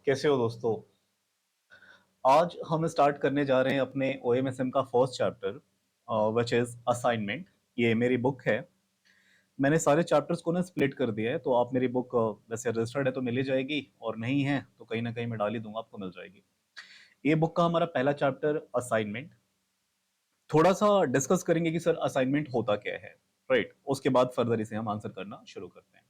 कैसे हो दोस्तों। आज हम स्टार्ट करने जा रहे हैं अपने ओएमएसएम का first chapter which is assignment. ये मेरी बुक है। मैंने सारे चैप्टर्स को ना स्प्लिट कर दिया है, तो आप मेरी बुक वैसे रजिस्टर्ड है तो मिल ही जाएगी, और नहीं है तो कहीं ना कहीं मैं डाल ही दूंगा, आपको मिल जाएगी। ये बुक का हमारा पहला चैप्टर असाइनमेंट। थोड़ा सा डिस्कस करेंगे कि सर असाइनमेंट होता क्या है, राइट। उसके बाद फर्दर इसे हम आंसर करना शुरू करते हैं।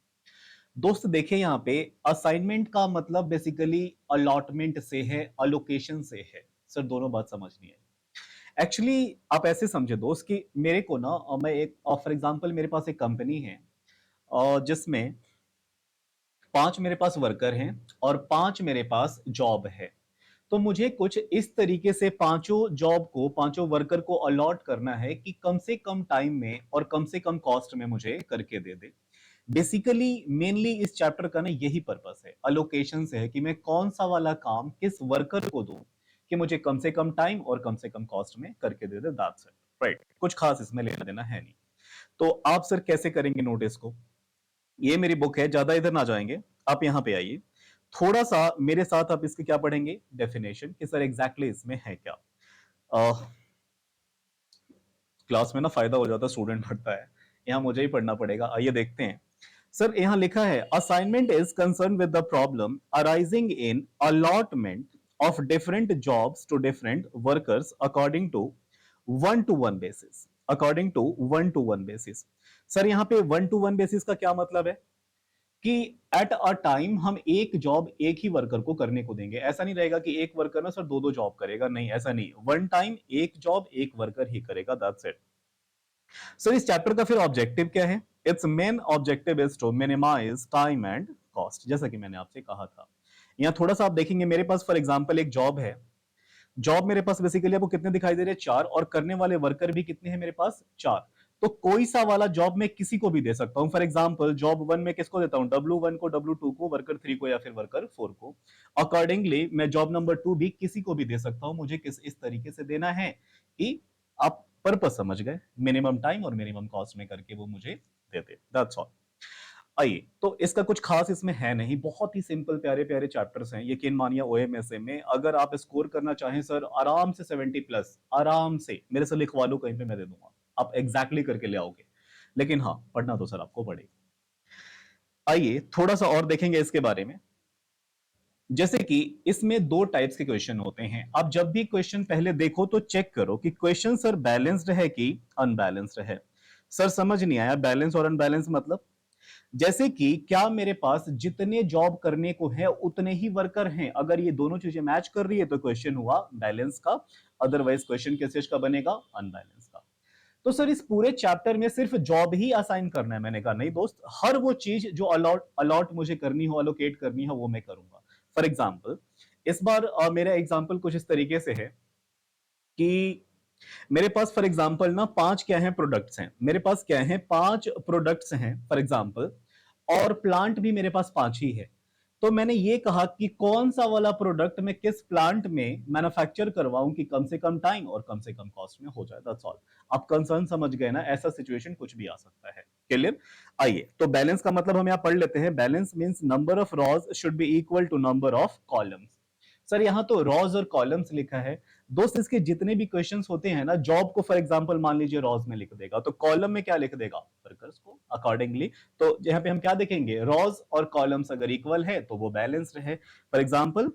दोस्त देखिए, यहाँ पे असाइनमेंट का मतलब बेसिकली अलॉटमेंट से है, अलोकेशन से है। सर दोनों बात समझनी है। एक्चुअली आप ऐसे समझे दोस्त कि मेरे को ना मैं एक फॉर एग्जांपल मेरे पास एक कंपनी है जिसमें 5 मेरे पास वर्कर हैं और 5 मेरे पास जॉब है। तो मुझे कुछ इस तरीके से पांचों जॉब को, पांचों वर्कर को अलॉट करना है कि कम से कम टाइम में और कम से कम कॉस्ट में मुझे करके दे दे। बेसिकली मेनली इस चैप्टर का ना यही पर्पस है, अलोकेशन से है कि मैं कौन सा वाला काम किस वर्कर को दूं कि मुझे कम से कम टाइम और कम से कम कॉस्ट में करके दे दे। That's it, right. कुछ खास इसमें लेना देना है नहीं। तो आप सर कैसे करेंगे नोटिस को? ये मेरी बुक है, ज्यादा इधर ना जाएंगे, आप यहां पे आइए। थोड़ा सा मेरे साथ आप इसके क्या पढ़ेंगे, डेफिनेशन, कि सर एग्जैक्टली इसमें है क्या। क्लास में ना फायदा हो जाता है, स्टूडेंट पढ़ता है, यहाँ मुझे ही पढ़ना पड़ेगा। आइए देखते हैं। सर यहाँ लिखा है assignment is concern with the problem arising in allotment of different jobs to different workers according to one to one basis. Sir यहाँ पे वन टू वन बेसिस का क्या मतलब है कि एट अ टाइम हम एक जॉब एक ही वर्कर को करने को देंगे। ऐसा नहीं रहेगा कि एक वर्कर ना सर दो दो जॉब करेगा, नहीं, ऐसा नहीं। वन टाइम एक जॉब एक वर्कर ही करेगा, दैट्स इट। सर इस चैप्टर का फिर ऑब्जेक्टिव क्या है? It's main objective is to minimise time and cost, जैसा कि मैंने आपसे कहा था। यहां थोड़ा सा आप देखेंगे, मेरे पास फॉर एग्जांपल एक जॉब है। जॉब मेरे पास बेसिकली आपको कितने दिखाई दे रहे हैं? 4, और करने वाले वर्कर भी कितने हैं मेरे पास? 4। तो कोई सा वाला जॉब मैं किसी को भी दे सकता हूं। फॉर एग्जांपल जॉब 1 में किसको देता हूं? W1 को, W2 को, वर्कर 3 को, या फिर वर्कर 4 को। अकॉर्डिंगली मैं जॉब नंबर 2 भी किसी को भी दे सकता हूं। मुझे किस इस तरीके से देना है कि आप पर्पस समझ गए, मिनिमम टाइम और मिनिमम कॉस्ट में करके वो मुझे दे दे, दैट्स ऑल। आइए, तो इसका कुछ खास इसमें है नहीं, बहुत ही सिंपल प्यारे प्यारे चैप्टर्स हैं। यकीन मानिए ओएमएसए में अगर आप स्कोर करना चाहें सर आराम से 70 प्लस, आराम से मेरे से लिखवा लो, कहीं पे मैं दे दूंगा, आप एग्जैक्टली करके ले आओगे। लेकिन हाँ, पढ़ना तो सर आपको पड़ेगा। आइए थोड़ा सा और देखेंगे इसके बारे में। जैसे कि इसमें दो टाइप्स के क्वेश्चन होते हैं। आप जब भी क्वेश्चन पहले देखो तो चेक करो कि क्वेश्चन सर बैलेंस्ड है कि अनबैलेंस्ड है। सर समझ नहीं आया, बैलेंस और अनबैलेंस मतलब? जैसे कि क्या मेरे पास जितने जॉब करने को है उतने ही वर्कर हैं? अगर ये दोनों चीजें मैच कर रही है तो क्वेश्चन हुआ बैलेंस का, अदरवाइज क्वेश्चन किस चीज का बनेगा? अनबैलेंस का। तो सर इस पूरे चैप्टर में सिर्फ जॉब ही असाइन करना है? मैंने कहा नहीं दोस्त, हर वो चीज जो अलॉट अलॉट मुझे करनी हो, अलोकेट करनी है, वो मैं करूंगा। फॉर एग्जाम्पल इस बार मेरा एग्जाम्पल कुछ इस तरीके से है कि मेरे पास फॉर एग्जाम्पल ना 5 क्या है प्रोडक्ट्स हैं, मेरे पास क्या है 5 प्रोडक्ट्स हैं फॉर एग्जाम्पल, और प्लांट भी मेरे पास 5 ही है। तो मैंने ये कहा कि कौन सा वाला प्रोडक्ट मैं किस प्लांट में मैन्युफैक्चर करवाऊं कि कम से कम टाइम और कम से कम कॉस्ट में हो जाए, दैट्स ऑल। आप कंसर्न समझ गए ना? ऐसा सिचुएशन कुछ भी आ सकता है। क्लियर? आइए, तो बैलेंस का मतलब हम यहां पढ़ लेते हैं। Balance means number of rows should be equal to number of columns. Sir यहां तो रॉज और कॉलम्स लिखा है दोस्त। इसके जितने भी क्वेश्चंस होते हैं ना, जॉब को फॉर एग्जांपल मान लीजिए रॉज में लिख देगा, तो कॉलम में क्या लिख देगा? वर्कर्स को, अकॉर्डिंगली। तो यहाँ पे हम क्या देखेंगे? रॉज और कॉलम्स अगर इक्वल है तो वो बैलेंस्ड है। फॉर एग्जांपल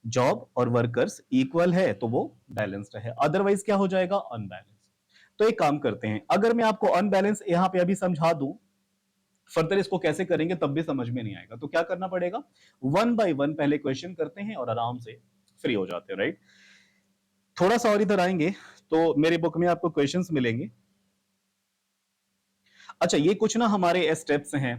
जॉब और वर्कर्स इक्वल है तो वो बैलेंस्ड है, अदरवाइज क्या हो जाएगा? अनबैलेंस। तो एक काम करते हैं, अगर मैं आपको अनबैलेंस यहां पे अभी समझा दूं, फर्दर इसको कैसे करेंगे तब भी समझ में नहीं आएगा, तो क्या करना पड़ेगा? वन बाय वन पहले क्वेश्चन करते हैं और आराम से फ्री हो जाते हैं, राइट। थोड़ा सा और इधर आएंगे तो मेरे बुक में आपको क्वेश्चंस मिलेंगे। अच्छा, ये कुछ ना हमारे स्टेप्स हैं,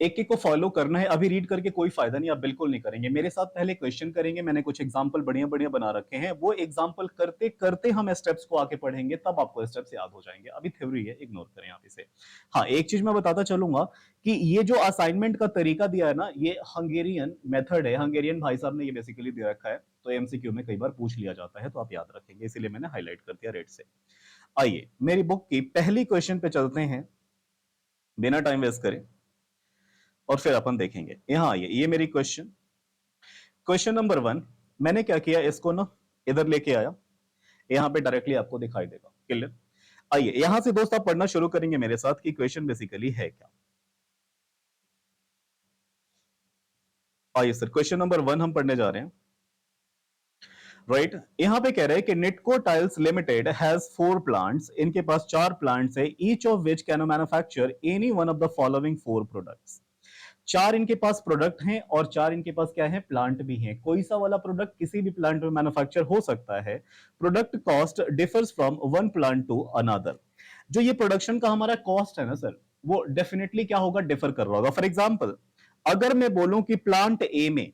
एक एक को फॉलो करना है। अभी रीड करके कोई फायदा नहीं, आप बिल्कुल नहीं करेंगे। मेरे साथ पहले क्वेश्चन करेंगे, मैंने कुछ एग्जांपल बढ़िया बढ़िया बना रखे हैं, वो एग्जांपल करते करते हम स्टेप्स को आके पढ़ेंगे, तब आपको स्टेप्स याद हो जाएंगे। अभी थ्योरी है, इग्नोर करें आप इसे। हाँ, एक चीज मैं बताता चलूंगा कि ये जो असाइनमेंट का तरीका दिया है ना, ये हंगेरियन मेथड है। हंगेरियन भाई साहब ने ये बेसिकली दे रखा है, तो एमसीक्यू में कई बार पूछ लिया जाता है, तो आप याद रखेंगे, इसीलिए मैंने हाईलाइट कर दिया रेड से। आइए मेरी बुक की पहली क्वेश्चन पे चलते हैं, बिना टाइम वेस्ट करें, और फिर अपन देखेंगे। यहां आइए, ये मेरी क्वेश्चन। क्वेश्चन नंबर 1 मैंने क्या किया, इसको ना इधर लेके आया, यहां पे डायरेक्टली आपको दिखाई देगा। क्लियर? आइए यहां से दोस्त आप पढ़ना शुरू करेंगे मेरे साथ कि क्वेश्चन बेसिकली है क्या। आइए सर, क्वेश्चन नंबर 1 हम पढ़ने जा रहे हैं। राइट यहां पे कह रहे हैं कि Nitco tiles limited has 4 plants, इनके पास 4 प्लांट्स है, each of which can manufacture any one of the following 4 products. 4 इनके पास प्रोडक्ट हैं और 4 इनके पास क्या है, प्लांट भी हैं। कोई सा वाला प्रोडक्ट किसी भी प्लांट में मैन्युफैक्चर हो सकता है। Product cost differs from one plant to another. जो ये प्रोडक्शन का हमारा कॉस्ट है ना सर, वो डेफिनेटली क्या होगा, डिफर कर रहा होगा। फॉर एग्जाम्पल अगर मैं बोलूं कि प्लांट ए में,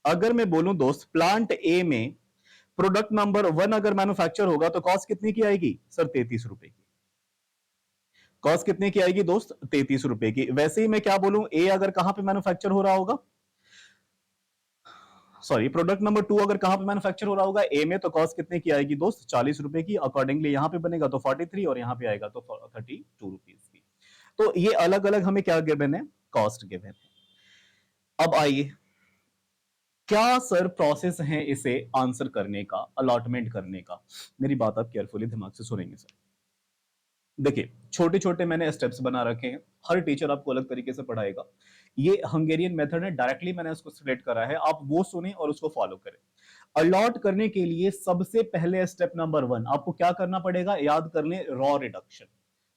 अगर मैं बोलूं दोस्त प्लांट ए में प्रोडक्ट नंबर 1 अगर मैन्युफैक्चर होगा तो कॉस्ट कितनी की आएगी सर, 33 रुपए की। कॉस्ट कितने की आएगी दोस्त, 33 रुपए की। वैसे ही मैं क्या बोलूं, ए अगर कहां पे मैन्युफैक्चर हो रहा होगा, सॉरी प्रोडक्ट नंबर 2 अगर कहां पे मैन्युफैक्चर हो रहा होगा, ए में, तो कॉस्ट कितने की आएगी दोस्त, 40 रुपए की। अकॉर्डिंगली यहां पे बनेगा तो 43 और यहां पे आएगा तो 32 रुपीज की। तो ये अलग अलग हमें क्या गिवन है, कॉस्ट गिवन है। अब आइए क्या सर प्रोसेस है इसे आंसर करने का, अलॉटमेंट करने का। मेरी बात आप केयरफुली दिमाग से सुनेंगे सर। देखिए छोटे छोटे मैंने स्टेप्स बना रखे हैं, हर टीचर आपको अलग तरीके से पढ़ाएगा। ये हंगेरियन मेथड है, डायरेक्टली मैंने उसको सिलेक्ट करा है, आप वो सुने और उसको फॉलो करें। अलॉट करने के लिए सबसे पहले स्टेप नंबर 1 आपको क्या करना पड़ेगा, याद कर लें, रॉ रिडक्शन।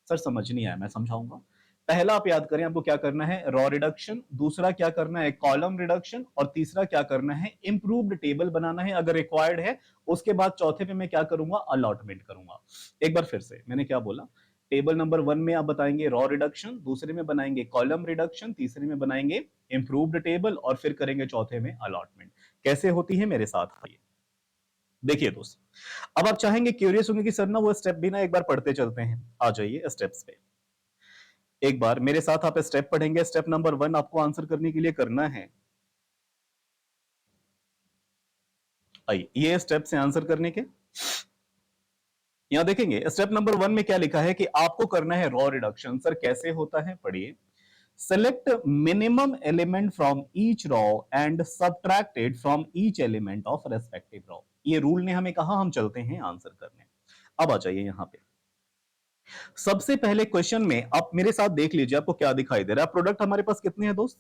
सर समझ नहीं आया, मैं समझाऊंगा। पहला आप याद करें, आपको क्या करना है, रॉ रिडक्शन। दूसरा क्या करना है, कॉलम रिडक्शन। और तीसरा क्या करना है, इंप्रूव्ड टेबल बनाना है अगर रिक्वायर्ड है। उसके बाद चौथे पे मैं क्या करूंगा, अलॉटमेंट करूंगा। एक बार फिर से मैंने क्या बोला, टेबल नंबर 1 में आप बताएंगे रॉ रिडक्शन, दूसरे में बनाएंगे कॉलम रिडक्शन, तीसरे में बनाएंगे इंप्रूव्ड टेबल और फिर करेंगे चौथे में अलॉटमेंट। कैसे होती है मेरे साथ आइए देखिए दोस्त। अब आप चाहेंगे, क्यूरियस होंगे कि सर ना वो स्टेप भी ना एक बार पढ़ते चलते हैं। आ जाइए स्टेप्स पे, एक बार मेरे साथ आप स्टेप पढ़ेंगे। स्टेप नंबर 1 आपको आंसर करने के लिए करना है, आइए ये स्टेप से आंसर करने के। यहां देखेंगे स्टेप नंबर 1 में क्या लिखा है कि आपको करना है रॉ रिडक्शन। सर कैसे होता है, पढ़िए। Select minimum element from each row and subtracted from each element of respective row। ये रूल ने हमें कहा, हम चलते हैं आंसर करने। अब आ जाइए यहां पे, सबसे पहले क्वेश्चन में आप मेरे साथ देख लीजिए आपको क्या दिखाई दे रहा है। प्रोडक्ट हमारे पास कितने हैं दोस्त,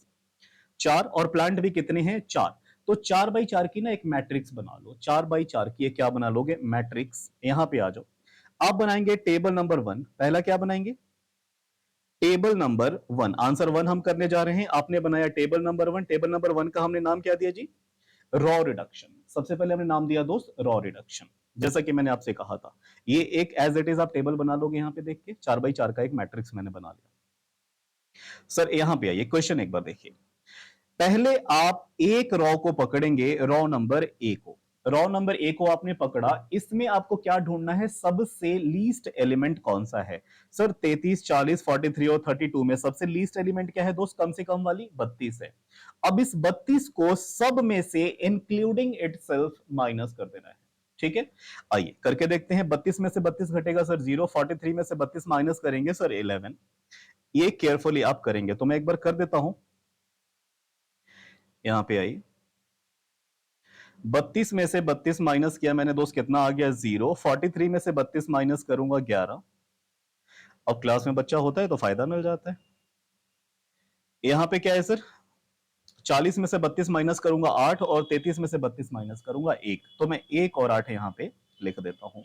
4, और प्लांट भी कितने हैं, 4। तो 4x4 की ना एक मैट्रिक्स बना लो। 4x4 की एक क्या बना लोगे, मैट्रिक्स। यहां पे आ जाओ, आप बनाएंगे टेबल नंबर 1। पहला क्या बनाएंगे, टेबल नंबर 1। आंसर 1 हम करने जा रहे हैं, आपने बनाया टेबल नंबर 1। टेबल नंबर 1 का हमने नाम क्या दिया जी, रॉ रिडक्शन। सबसे पहले हमने नाम दिया दोस्त रॉ रिडक्शन, जैसा कि मैंने आपसे कहा था। ये एक एज इट इज आप टेबल बना लोगे, यहां पे देख के 4x4 का एक मैट्रिक्स मैंने बना लिया। सर यहां पे आइए, क्वेश्चन एक बार देखिए। पहले आप एक रॉ को पकड़ेंगे, रॉ नंबर ए को। रॉ नंबर ए को आपने पकड़ा, इसमें आपको क्या ढूंढना है, सबसे लीस्ट एलिमेंट कौन सा है। सर 33, 40, 43 और 32 में सबसे लीस्ट एलिमेंट क्या है दोस्त, कम से कम वाली 32 है। अब इस 32 को सब में से इंक्लूडिंग इटसेल्फ माइनस कर देना है। ठीक है, आइए करके देखते हैं। 32 में से 32 घटेगा सर 0, 43 में से 32 माइनस करेंगे सर 11। ये केयरफुली आप करेंगे, तो मैं एक बार कर देता हूं। यहां पे आई, 32 में से 32 माइनस किया मैंने दोस्त, कितना आ गया 0। 43 में से 32 माइनस करूंगा 11। अब क्लास में बच्चा होता है तो फायदा मिल जाता है। यहां पे क्या है सर, 40 में से 32 माइनस करूंगा 8 और 33 में से 32 माइनस करूंगा 1। तो मैं 1 और 8 यहां पे लिख देता हूं।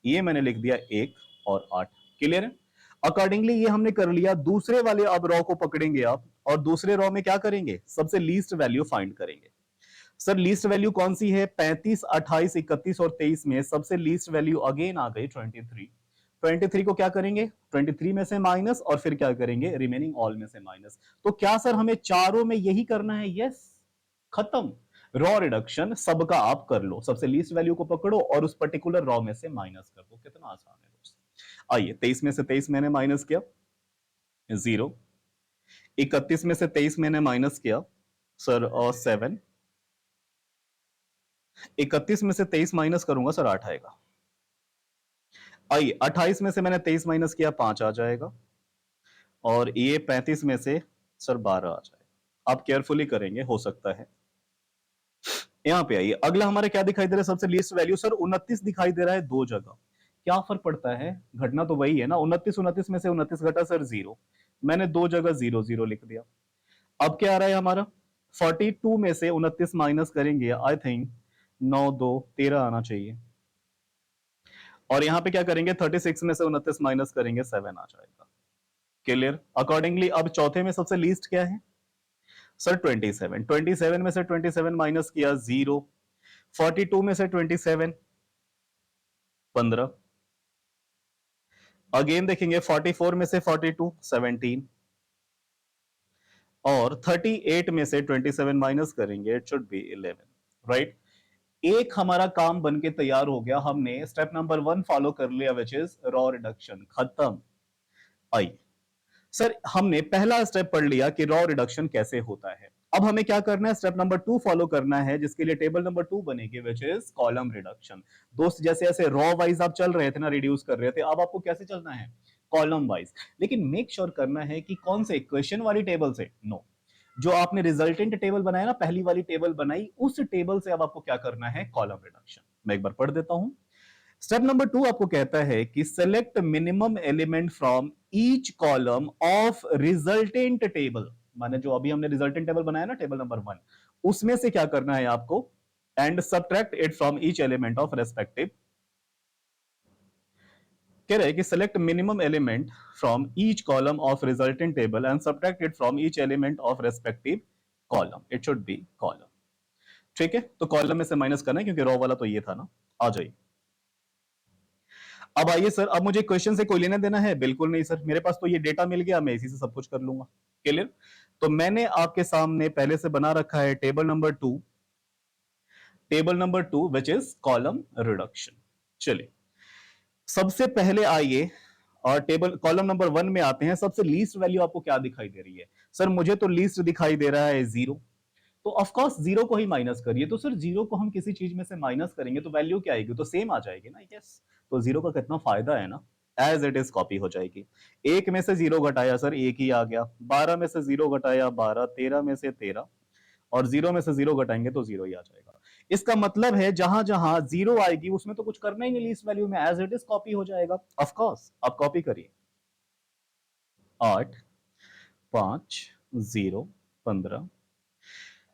ये मैंने लिख दिया 1 और 8। क्लियर है? अकॉर्डिंगली ये हमने कर लिया। दूसरे वाले अब रॉ को पकड़ेंगे आप, और दूसरे रॉ में क्या करेंगे, सबसे लीस्ट वैल्यू फाइंड करेंगे। सर लीस्ट वैल्यू कौन सी है, 35, 28, 31 और 23 में सबसे लीस्ट वैल्यू अगेन आ गई 23। 23 को क्या करेंगे, 23 में से माइनस, और फिर क्या करेंगे, रिमेनिंग ऑल में से माइनस। तो क्या सर हमें चारों में यही करना है, यस, खत्म। रॉ रिडक्शन सबका आप कर लो, सबसे लीस्ट वैल्यू को पकड़ो और उस पर्टिकुलर रॉ में से माइनस कर दो। कितना आसान है दोस्त। आइए 23 में से 23 मैंने माइनस किया 0, 31 में से 23 मैंने माइनस किया सर 7, 31 में से 23 माइनस करूंगा सर 8 आएगा। आइए 28 में से मैंने 23 माइनस किया 5 आ जाएगा, और ये 35 में से सर 12 आ जाएगा। आप केयरफुली करेंगे, हो सकता है यहां पे आइए, अगला हमारा क्या दिखाई दे रहा है, सबसे लीस्ट वैल्यू सर 29 दिखाई दे रहा है दो जगह। क्या फर्क पड़ता है, घटना तो वही है ना, 29 में से 29 घटा सर 0, मैंने दो जगह 0 0 लिख दिया। अब क्या आ रहा है हमारा, 42 में से 29 माइनस करेंगे, आई थिंक 9 2 13 आना चाहिए, और यहां पे क्या करेंगे, 36 में से 29 माइनस करेंगे 7 आ जाएगा। क्लियर। अकॉर्डिंगली अब चौथे में सबसे लीस्ट क्या है सर, 27, 27 में से 27 माइनस किया 0, 42 में से 27 15, अगेन देखेंगे 44 में से 42 17, और 38 में से 27 माइनस करेंगे, इट शुड बी 11, राइट। एक हमारा काम बन के तैयार हो गया, हमने स्टेप नंबर 1 फॉलो कर लिया, विच इज रॉ रिडक्शन, खत्म। आई सर हमने पहला स्टेप पढ़ लिया कि रॉ रिडक्शन कैसे होता है। अब हमें क्या करना है, स्टेप नंबर 2 फॉलो करना है, जिसके लिए टेबल नंबर 2 बनेगी, विच इज कॉलम रिडक्शन। दोस्त जैसे ऐसे रॉ वाइज आप चल रहे थे ना, रिड्यूस कर रहे थे, अब आपको कैसे चलना है, कॉलम वाइज। लेकिन मेक श्योर करना है कि कौन से क्वेश्चन वाली टेबल से, नो, जो आपने रिजल्टेंट टेबल बनाया ना, पहली वाली टेबल बनाई, उस टेबल से अब आपको क्या करना है, कॉलम रिडक्शन। मैं एक बार पढ़ देता हूं। स्टेप नंबर 2 आपको कहता है कि select minimum element from each column of resultant table, माने जो अभी हमने रिजल्टेंट टेबल बनाया ना, टेबल नंबर 1, उसमें से क्या करना है आपको, and subtract it from each element of respective. कह रहे हैं कि select minimum element from each column of resultant table and subtract it from each element of respective column, it should be column. ठीक है, तो कॉलम में से minus करना है क्योंकि रॉ वाला तो ये था ना। आ जाइए, अब आइए सर, अब मुझे क्वेश्चन से कोई लेना देना है, बिल्कुल नहीं सर, मेरे पास तो ये डेटा मिल गया, मैं इसी से सब कुछ कर लूंगा। क्लियर। तो मैंने आपके सामने पहले से बना रखा है table number 2, table number 2 which is column reduction. चलिए सबसे पहले आइए और टेबल कॉलम नंबर 1 में आते हैं। सबसे लीस्ट वैल्यू आपको क्या दिखाई दे रही है, सर मुझे तो लीस्ट दिखाई दे रहा है 0, तो ऑफ कोर्स 0 को ही माइनस करिए। तो सर 0 को हम किसी चीज में से माइनस करेंगे तो वैल्यू क्या आएगी, तो सेम आ जाएगी ना, यस। तो 0 का कितना फायदा है ना, एज इट इज कॉपी हो जाएगी। एक में से 0 घटाया सर एक ही आ गया, 12 में से 0 घटाया 12, 13 में से 13, और 0 में से 0 घटाएंगे तो 0 ही आ जाएगा। इसका मतलब है जहां जहां 0 आएगी उसमें तो कुछ करना ही नहीं, लीस्ट वैल्यू में एज इट इज कॉपी हो जाएगा। ऑफ कोर्स आप कॉपी करिए, 8 5 0 15।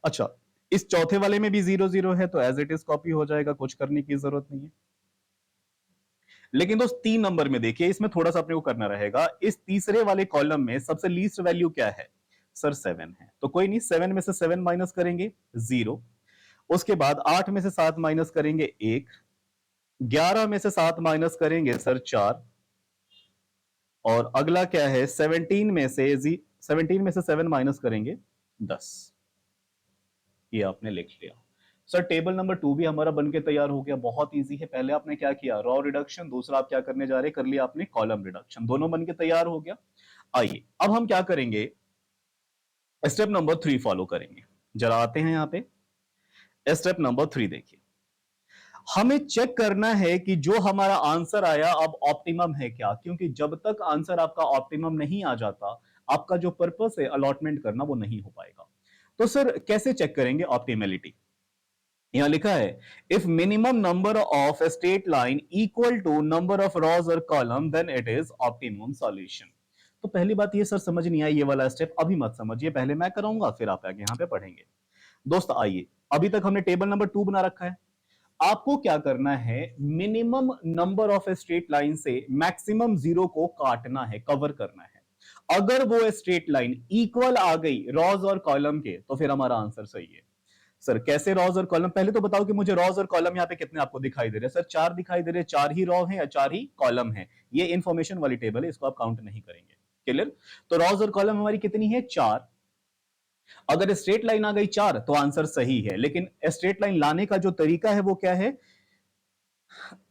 अच्छा, इस चौथे वाले में भी 0 0 है तो एज इट इज कॉपी हो जाएगा, कुछ करने की जरूरत नहीं है। लेकिन दोस्त 3 नंबर में देखिए, इसमें थोड़ा सा अपने को करना रहेगा। इस तीसरे वाले कॉलम में सबसे लीस्ट वैल्यू क्या है सर, 7 है, तो कोई नहीं, 7 में से 7 माइनस करेंगे 0, उसके बाद 8 में से 7 माइनस करेंगे 1, 11 में से 7 माइनस करेंगे सर 4, और अगला क्या है, 17 में से 7 माइनस करेंगे 10। ये आपने लिख लिया। सर टेबल नंबर 2 भी हमारा बनके तैयार हो गया, बहुत इजी है। पहले आपने क्या किया, रॉ रिडक्शन, दूसरा आप क्या करने जा रहे हैं, कर लिया आपने कॉलम रिडक्शन, दोनों बनके तैयार हो गया। आइए अब हम क्या करेंगे, स्टेप नंबर 3 फॉलो करेंगे। जरा आते हैं यहां पे, स्टेप नंबर 3 देखिए, हमें चेक करना है कि जो हमारा आंसर आया अब ऑप्टिमम है क्या, क्योंकि जब तक आंसर आपका ऑप्टिमम नहीं आ जाता, आपका जो पर्पस है अलॉटमेंट करना वो नहीं हो पाएगा। तो सर कैसे चेक करेंगे ऑप्टिमेलिटी, यहां लिखा है if minimum number of straight line equal to number of rows और column then it is optimum solution. तो पहली बात ये सर समझ नहीं आई, ये वाला स्टेप अभी मत समझिए, पहले मैं कराऊंगा फिर आप आगे यहां पे पढ़ेंगे। दोस्त आइए, अभी तक हमने टेबल नंबर 2 बना रखा है, आपको क्या करना है, minimum number of straight line से मैक्सिमम 0 को काटना है, कवर करना है। अगर वो स्ट्रेट लाइन इक्वल आ गई रॉज और कॉलम के तो फिर हमारा आंसर सही है। सर कैसे रॉज और कॉलम, पहले तो बताओ कि मुझे रॉज और कॉलम यहाँ पे कितने आपको दिखाई दे रहे हैं, सर 4 दिखाई दे रहे हैं, 4 ही रॉ है या 4 ही कॉलम है, ये इंफॉर्मेशन वाली टेबल है, इसको आप काउंट नहीं करेंगे। क्लियर। तो रॉज और कॉलम हमारी कितनी है, 4। अगर स्ट्रेट लाइन आ गई 4 तो आंसर सही है, लेकिन स्ट्रेट लाइन लाने का जो तरीका है वो क्या है,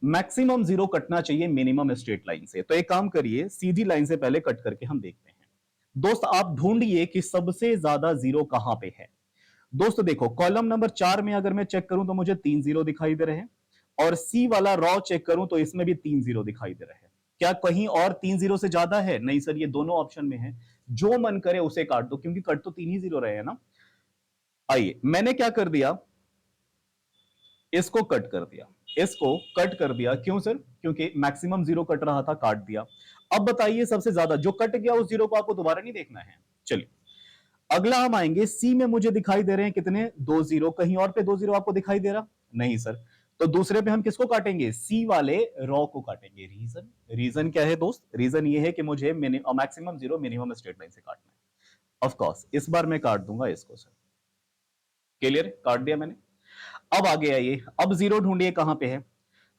मैक्सिमम 0 कटना चाहिए मिनिमम स्ट्रेट लाइन से। तो एक काम करिए, सीधी लाइन से पहले कट करके हम देखते हैं। दोस्त आप ढूंढिए कि सबसे ज्यादा 0 कहां पे है। दोस्त देखो कॉलम नंबर 4 में अगर मैं चेक करूं तो मुझे 3 0 दिखाई दे रहे हैं, और सी वाला रॉ चेक करूं तो इसमें भी 3 0 दिखाई दे रहे हैं। क्या कहीं और 3 0 से ज्यादा है, नहीं सर, ये दोनों ऑप्शन में है, जो मन करे उसे काट दो, क्योंकि कट तो 3 ही 0 रहे हैं ना। आइए मैंने क्या कर दिया, इसको कट कर दिया, इसको कट कर दिया, क्यों सर? क्योंकि मैक्सिमम जीरो कट रहा था, काट दिया। अब बताइए सबसे ज्यादा जो कट गया उस जीरो को आपको दोबारा नहीं देखना है। चलिए अगला हम आएंगे, सी में मुझे दिखाई दे रहे हैं कितने, दो जीरो। कहीं और पे दो जीरो आपको दिखाई दे रहा नहीं सर, तो दूसरे पे हम किसको काटेंगे? सी वाले रॉ को काटेंगे। रीजन, रीजन क्या है दोस्त? रीजन ये है कि मुझे maximum zero minimum straight line से काटना है। ऑफ कोर्स इस बार मैं काट दूंगा इसको सर। क्लियर? काट दिया मैंने। अब आगे आइए, अब जीरो ढूंढिए कहां पे है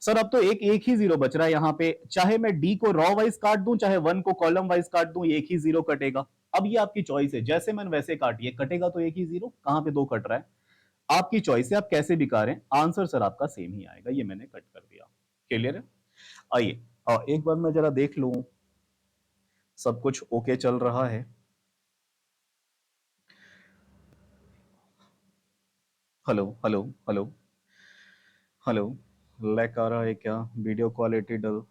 सर। अब तो एक एक ही जीरो बच रहा है यहां पे, चाहे मैं डी को रॉ वाइज काट दूं चाहे वन को कॉलम वाइज काट दूं, एक ही जीरो कटेगा। अब ये आपकी चॉइस है, जैसे मन वैसे काटिए, कटेगा तो एक ही जीरो। कहां पे दो कट रहा है, आपकी चॉइस है, आप कैसे भी काटें, आंसर सर आपका सेम ही आएगा। ये मैंने कट कर दिया। क्लियर है? आइए एक बार मैं जरा देख लूं सब कुछ ओके चल रहा है। Hello hello hello hello, lag आ रहा है क्या? वीडियो क्वालिटी डल,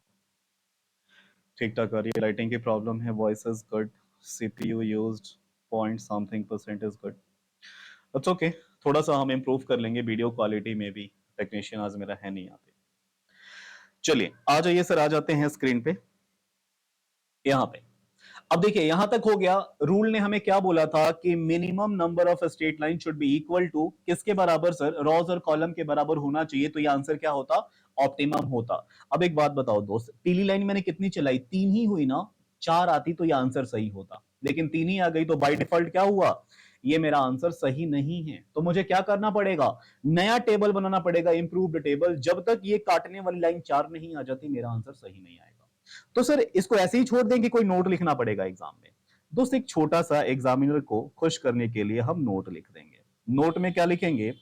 ठीक ठाक आ रही है। लाइटिंग की प्रॉब्लम है, voice is good, CPU used point something percent is good. It's okay, थोड़ा सा हम इंप्रूव कर लेंगे वीडियो क्वालिटी में भी। टेक्नीशियन आज मेरा है नहीं यहाँ पे। चलिए आ जाइए सर, आ जाते हैं स्क्रीन पे। यहाँ पे अब देखिए, यहां तक हो गया। रूल ने हमें क्या बोला था कि minimum number of straight line should be equal to किसके बराबर सर? रॉज और कॉलम के बराबर होना चाहिए। तो ये आंसर क्या होता? ऑप्टिमम होता। अब एक बात बताओ दोस्त, पीली लाइन मैंने कितनी चलाई? तीन ही हुई ना, चार आती तो ये आंसर सही होता, लेकिन तीन ही आ गई, तो बाय डिफॉल्ट क्या हुआ? ये मेरा आंसर सही नहीं है। तो मुझे क्या करना पड़ेगा? नया टेबल बनाना पड़ेगा, इंप्रूव्ड टेबल। जब तक ये काटने वाली लाइन चार नहीं आ जाती मेरा आंसर सही नहीं आएगा। तो सर इसको ऐसे ही छोड़ दें कि कोई नोट लिखना पड़ेगा एग्जाम में? दोस्त एक छोटा सा एग्जामिनर को खुश करने के लिए हम नोट लिख देंगे। नोट में क्या लिखेंगे?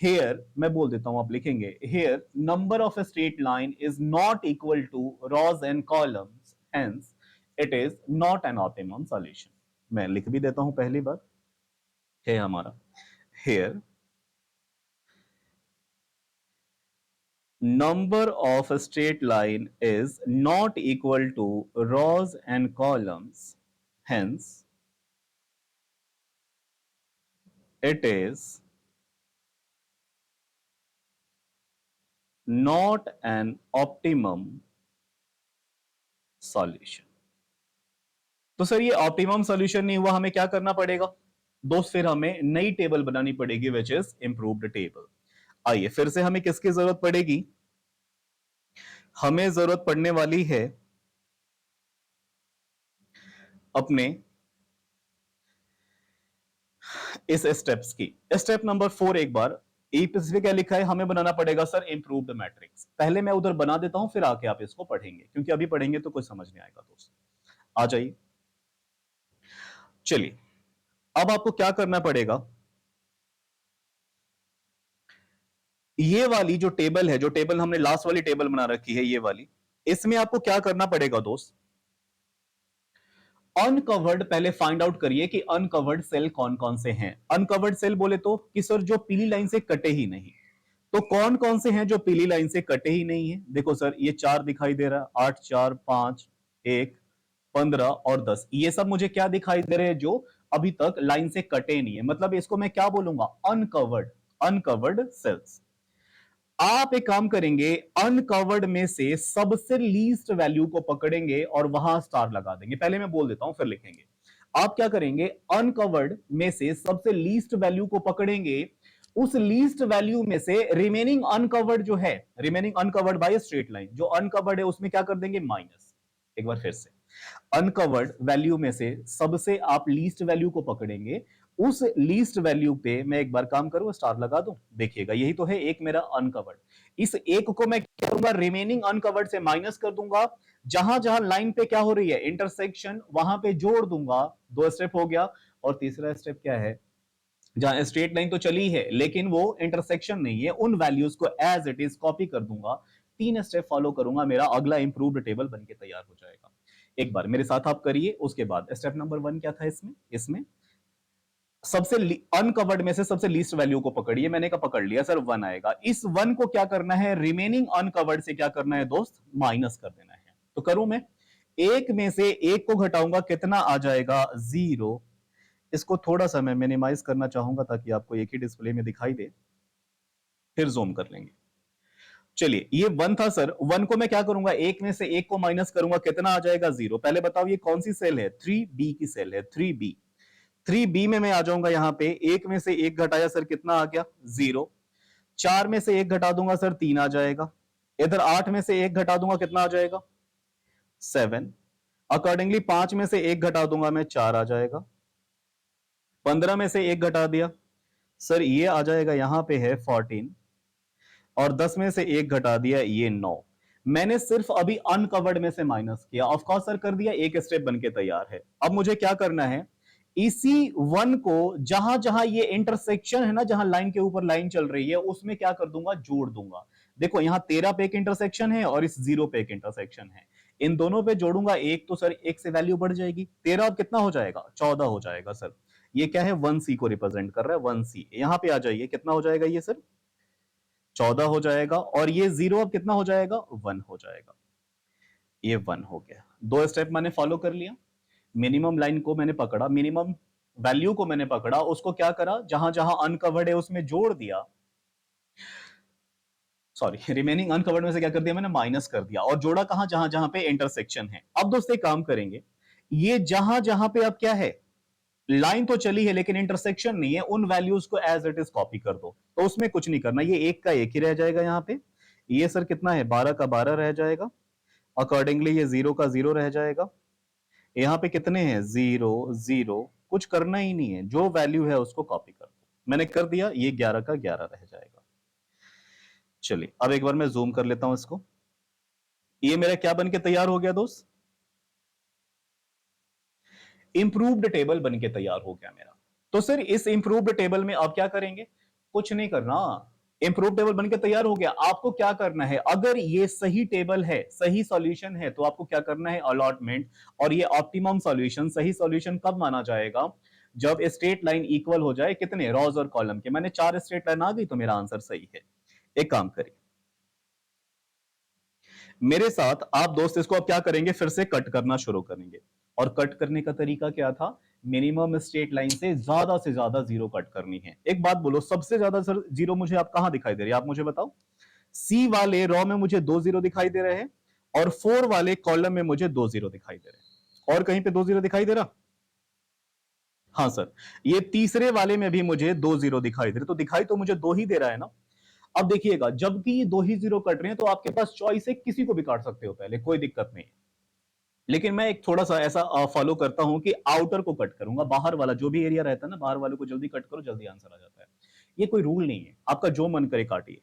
हेयर, मैं बोल देता हूं, आप लिखेंगे here number of straight line is not equal to rows and columns, hence it is not an optimum solution. मैं लिख भी देता हूं पहली बार, है हमारा here number of straight line is not equal to rows and columns, hence it is not an optimum solution। तो सर ये ऑप्टिमम सॉल्यूशन नहीं हुआ, हमें क्या करना पड़ेगा दोस्त? फिर हमें नई टेबल बनानी पड़ेगी, विच इज इंप्रूव्ड टेबल। आइए फिर से हमें किसकी जरूरत पड़ेगी? हमें जरूरत पड़ने वाली है अपने इस स्टेप्स की। स्टेप नंबर 4 एक बार ए पे क्या लिखा है? हमें बनाना पड़ेगा सर इंप्रूव्ड मैट्रिक्स। पहले मैं उधर बना देता हूं, फिर आके आप इसको पढ़ेंगे, क्योंकि अभी पढ़ेंगे तो कुछ समझ नहीं आएगा दोस्त। आ जाइए, चलिए अब आपको क्या करना पड़ेगा? ये वाली जो टेबल है, जो टेबल हमने लास्ट वाली टेबल बना रखी है, ये वाली, इसमें आपको क्या करना पड़ेगा दोस्त? अनकवर्ड पहले फाइंड आउट करिए कि अनकवर्ड सेल कौन कौन से हैं। अनकवर्ड सेल बोले तो कि सर जो पीली लाइन से कटे ही नहीं, तो कौन कौन से हैं जो पीली लाइन से कटे ही नहीं है? देखो सर ये चार दिखाई दे रहा है, 8 4 5 1 15 और 10, ये सब मुझे क्या दिखाई दे रहे हैं? जो अभी तक लाइन से कटे नहीं है। मतलब इसको मैं क्या बोलूंगा? Uncovered, uncovered cells. आप एक काम करेंगे, अनकवर्ड में से सबसे लीस्ट वैल्यू को पकड़ेंगे और वहां स्टार लगा देंगे। पहले मैं बोल देता हूं फिर लिखेंगे। आप क्या करेंगे? अनकवर्ड में से सबसे लीस्ट वैल्यू को पकड़ेंगे, उस लीस्ट वैल्यू में से रिमेनिंग अनकवर्ड जो है, remaining uncovered by straight line, जो अनकवर्ड है उसमें क्या कर देंगे? माइनस। एक बार फिर से, अनकवर्ड वैल्यू में से सबसे आप लीस्ट वैल्यू को पकड़ेंगे, उस लीस्ट वैल्यू पे मैं एक बार काम करूं, स्टार लगा दूं। देखिएगा यही तो है एक मेरा अनकवर्ड। इस एक को मैं क्या करूंगा? रिमेनिंग अनकवर्ड से माइनस कर दूंगा। जहां जहां लाइन पे क्या हो रही है? इंटरसेक्शन, वहां पे जोड़ दूंगा। दो स्टेप हो गया। और तीसरा स्टेप क्या है? जहां स्ट्रेट लाइन तो चली है लेकिन वो इंटरसेक्शन नहीं है, उन वैल्यूज को एज इट इज कॉपी कर दूंगा। तीन स्टेप फॉलो करूंगा, मेरा अगला इंप्रूव्ड टेबल बनके तैयार हो जाएगा। एक बार मेरे साथ आप करिए। उसके बाद स्टेप नंबर 1 क्या था इसमें? इसमें सबसे अनकवर्ड में से सबसे लीस्ट वैल्यू को पकड़िए। मैंने कहा पकड़ लिया सर, 1 आएगा। इस 1 को क्या करना है? रिमेनिंग अनकवर्ड से क्या करना है दोस्त? माइनस कर देना है। तो करूं मैं, एक में से एक को घटाऊंगा, कितना आ जाएगा? 0। इसको थोड़ा सा मैं मिनिमाइज करना चाहूंगा ताकि आपको एक ही डिस्प्ले में दिखाई दे, फिर जूम कर लेंगे। चलिए ये 1 था सर, 1 को मैं क्या करूंगा, एक में से एक को माइनस करूंगा, कितना आ जाएगा 0। पहले बताओ ये कौन सी सेल है, 3B की सेल है, 3B। 3B में मैं आ जाऊंगा यहां पे, एक में से एक घटाया सर कितना आ गया 0। 4 में से एक घटा दूंगा सर 3 आ जाएगा। इधर 8 में से एक घटा दूंगा कितना आ जाएगा 7। अकॉर्डिंगली 5 में से एक घटा दूंगा मैं 4 आ जाएगा। 15 में से एक घटा दिया सर ये आ जाएगा यहां पे है 14। और 10 में से एक घटा दिया ये 9। मैंने सिर्फ अभी अनकवर्ड में से माइनस किया, ऑफ कोर्स सर कर दिया, एक स्टेप बनके तैयार है। अब मुझे क्या करना है, इसी 1 को जहां जहां ये इंटरसेक्शन है ना, जहां लाइन के ऊपर लाइन चल रही है उसमें क्या कर दूंगा, जोड़ दूंगा। देखो यहां 13 पे एक इंटरसेक्शन है और इस 0 पे एक इंटरसेक्शन है, इन दोनों पे जोड़ूंगा एक तो सर एक से वैल्यू बढ़ जाएगी, 13 अब कितना हो जाएगा 14 हो जाएगा सर। ये क्या है 1C को रिप्रेजेंट कर रहा है, 1C। यहां पे आ जाइए कितना हो जाएगा ये सर 14 हो जाएगा, और ये 0 अब कितना हो जाएगा 1 हो जाएगा। ये 1 हो गया। दो स्टेप मैंने फॉलो कर लिया, मिनिमम लाइन को मैंने पकड़ा, मिनिमम वैल्यू को मैंने पकड़ा, उसको क्या करा जहां जहां अनकवर्ड है उसमें जोड़ दिया, सॉरी रिमेनिंग अनकवर्ड में से क्या कर दिया मैंने माइनस कर दिया, और जोड़ा कहां जहां जहां पे इंटरसेक्शन है। अब दोस्तों एक काम करेंगे, ये जहां जहां पे अब क्या है लाइन तो चली है लेकिन इंटरसेक्शन नहीं है, उन वैल्यूज को एज इट इज कॉपी कर दो, तो उसमें कुछ नहीं करना, ये एक का एक ही रह जाएगा यहां पे। ये सर कितना है 12 का 12 रह जाएगा, अकॉर्डिंगली ये 0 का 0 रह जाएगा। यहां पे कितने हैं 0 0, कुछ करना ही नहीं है, जो वैल्यू है उसको कॉपी कर दो। मैंने कर दिया, ये 11 का 11 रह जाएगा। चलिए अब एक बार मैं जूम कर लेता हूं इसको, ये मेरा क्या बन के तैयार हो गया दोस्त, इंप्रूव्ड टेबल बन के तैयार हो गया मेरा। तो सर इस इंप्रूव्ड टेबल में आप क्या करेंगे, कुछ नहीं करना, इंप्रूव टेबल बनकर तैयार हो गया। आपको क्या करना है, अगर ये सही टेबल है, सही सॉल्यूशन है, तो आपको क्या करना है अलॉटमेंट, और ये ऑप्टिमम सॉल्यूशन, सही सॉल्यूशन कब माना जाएगा, जब स्ट्रेट लाइन इक्वल हो जाए कितने रॉज और कॉलम के। मैंने 4 स्ट्रेट लाइन आ गई तो मेरा आंसर सही है। एक काम करिए मेरे साथ आप दोस्त, इसको आप क्या करेंगे फिर से कट करना शुरू करेंगे, और कट करने का तरीका क्या था, मिनिमम स्ट्रेट लाइन से ज्यादा जीरो कट करनी है। एक बात बोलो, सबसे ज्यादा सर जीरो मुझे आप कहां दिखाई दे रही है, आप मुझे बताओ। सी वाले रॉ में मुझे 2 जीरो दिखाई दे रहे हैं, और 4 वाले कॉलम में मुझे 2 जीरो दिखाई दे रहे हैं, और कहीं पे 2 जीरो दिखाई दे रहा। हाँ सर, ये तीसरे वाले में भी मुझे 2 जीरो दिखाई दे रहे, तो दिखाई तो मुझे 2 ही दे रहा है ना। अब देखिएगा, जबकि ये 2 ही जीरो कट रहे हैं तो आपके पास चॉइस है, किसी को भी काट सकते हो पहले, कोई दिक्कत नहीं है। लेकिन मैं एक थोड़ा सा ऐसा फॉलो करता हूं कि आउटर को कट करूंगा, बाहर वाला जो भी एरिया रहता है ना, बाहर वाले को जल्दी कट करो, जल्दी आंसर आ जाता है। ये कोई रूल नहीं है, आपका जो मन करे काटिए,